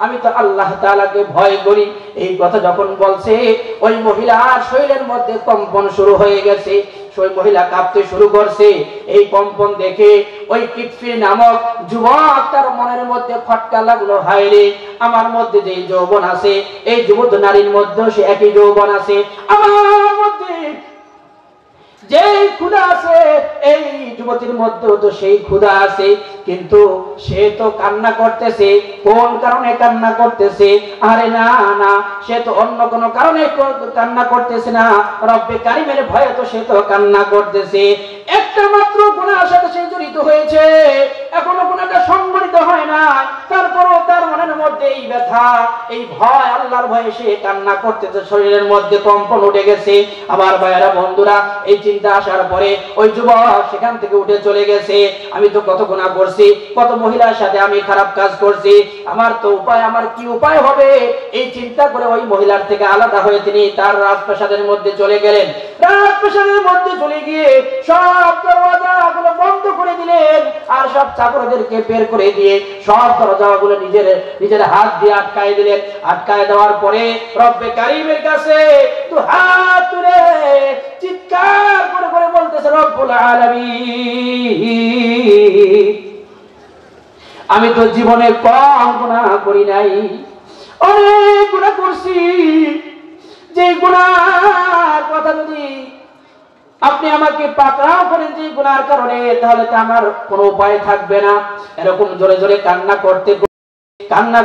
আমি তো আল্লাহ তাআলাকে ভয় করি। এই কথা যখন বলছে, ওই মহিলার শরীরের মধ্যে কম্পন শুরু হয়ে গেছে, ওই মহিলা কাঁপতে শুরু করছে। এই কম্পন দেখে ওই কিতফির নামক যুবক তার মনের মধ্যে খটকা লাগলো, হায় রে, আমার মধ্যে যে যৌবন আছে, এই যুবক নারীর মধ্যেও সে একই যৌবন আছে, আমার মধ্যে যে ক্ষুধা আছে, এই যুবতীর মধ্যেও তো সেই ক্ষুধা আছে, কিন্তু সে তো কান্না করতেছে। কোন কারণে কান্না করতেছে? আরে না না, সে তো অন্য কোনো কারণে কান্না করতেছে না, রব্বে কারিমের ভয়ে তো সে তো কান্না করতেছে। একটা মাত্র গুনাহের সাথে সে জড়িত হয়েছে, এখনো গুনাহটা সংগঠিত হয় না, তারপরও তার মনের মধ্যে এই ব্যথা, এই ভয়, আল্লাহর ভয়ে সে কান্না করতেছে, শরীরের মধ্যে কম্পন উঠে গেছে। আমার ভাইয়েরা বন্ধুরা, এই চিন্তা আসার পরে ওই যুবক সেখান থেকে উঠে চলে গেছে। আমি তো কত গুনাহ করছি, কত মহিলার সাথে আমি খারাপ কাজ করছি, আমার তো উপায়, আমার কি উপায় হবে, এই চিন্তা করে ওই মহিলার থেকে আলাদা হয়ে তিনি তার রাজপ্রাসাদের মধ্যে চলে গেলেন। রাজপ্রাসাদের মধ্যে চলে গিয়ে সব দরওয়াজাগুলো বন্ধ করে দিলেন, আর সব চাকরদেরকে বের করে দিয়ে সব দরজাগুলো নিজের হাত দিয়ে আটকায় দিলেন। আটকায় দেওয়ার পরে রব্বে কারিমের কাছে তো হাত তুলে চিৎকার করে করে বলতেছে, রব্বুল আলামিন, আমি তো জীবনে কম গুনাহ করি নাই, অনেক গুনাহ করছি, যে গুনাহর কথা যদি আপনি আমাকে পাকড়াও করেন যে গুনাহর কারণে, তাহলে তো আমার কোনো উপায় থাকবে না। এরকম জোরে জোরে কান্না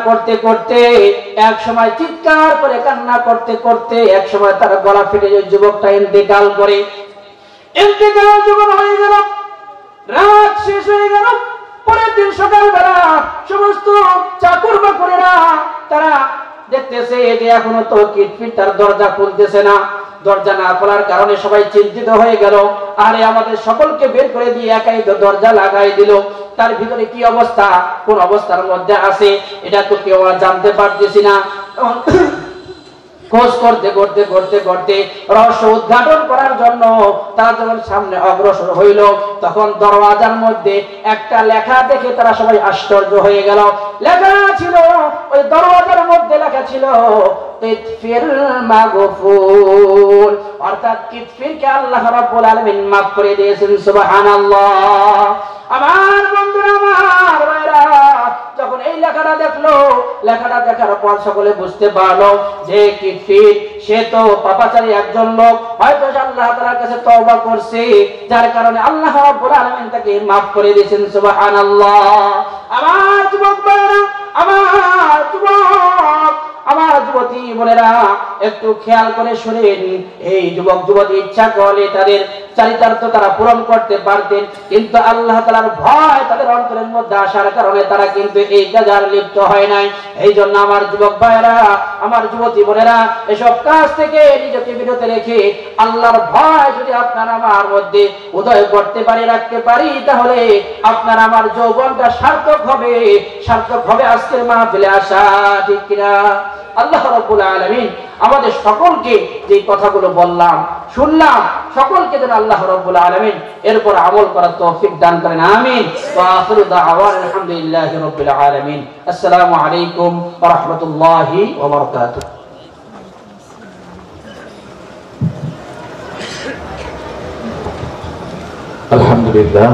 করতে করতে এক সময় চিৎকার করে কান্না করতে করতে এক সময় তার গলা ফেটে যায়, যুবকটা ইন্তেকাল করে। ইন্তেকাল যখন হয়ে গেল, রাত শেষ হয়ে গেল, পরের দিন সকালবেলা সমস্ত চাকর বাকরেরা তারা দেখতেছে যে এখনো তো কিটফিট তার দরজা খুলতেছে না। দরজা না খোলার কারণে সবাই চিন্তিত হয়ে গেল, আরে আমাদের সকলকে বের করে দিয়ে একাই তো দরজা লাগাই দিল, তার ভিতরে কি অবস্থা, কোন অবস্থার মধ্যে আছে, এটা তো কেউ আর জানতে পারতেছি না। খোঁজ করতে করতে করতে করতে রহস্য উদ্ঘাটন করার জন্য তারা যখন সামনে অগ্রসর হইল, তখন দরওয়াজার মধ্যে একটা লেখা দেখে তারা সবাই আশ্চর্য হয়ে গেল। লেখা ছিল, ওই দরওয়াজার মধ্যে লেখা ছিল, কিতফির মাগফুর, অর্থাৎ কিতফিরকে আল্লাহ রাব্বুল আলামিন মাফ করে দিয়েছেন। সুবহানাল্লাহ। আমার বন্ধুরা, আমার ভাইরা, যখন যখন এই লেখাটা দেখলো, লেখাটা দেখার পর সকলে বুঝতে পারলো যে কিফির সে তো পাপাচারী একজন লোক, হয়তো আল্লাহ তাআলার কাছে তওবা করছে, যার কারণে আল্লাহ রাব্বুল আলামিন তাকে maaf করে দিয়েছেন। সুবহানাল্লাহ। আমার যুবক ভাইরা, আমার যুবতী বোনেরা, একটু খেয়াল করে শুনেন। এই যুবক যুবতী ইচ্ছা করলে তাদের চারিতার্থ তারা পূরণ করতে পারতেন, কিন্তু আল্লাহ তাআলার ভয় তাদের অন্তরের মধ্যে আসার কারণে তারা কিন্তু এই কাজে আর লিপ্ত হয় নাই। এই জন্য আমার যুবক ভাইরা, আমার যুবতী বোনেরা, এসব কাজ থেকে নিজেকে বিরত রেখে আল্লাহর ভয় যদি আপনার আমার মধ্যে উদয় করতে পারি, রাখতে পারি, তাহলে আপনার আমার যৌবনটা সার্থক হবে, সার্থক হবে আজকের মাহফিলে আসা, ঠিক কিনা? আল্লাহ রাব্বুল আলামিন আমাদের সকলকে যে কথাগুলো বললাম, শুনলাম, সকলকে যেন আল্লাহ রাব্বুল আলামিন এরপর আমল করার তৌফিক দান করেন। আমিন। ওয়া আখিরু দাওয়ানা আলহামদুলিল্লাহি রাব্বিল আলামিন। আসসালামু আলাইকুম ওয়া রাহমাতুল্লাহি ওয়া বারাকাতুহু। আলহামদুলিল্লাহ।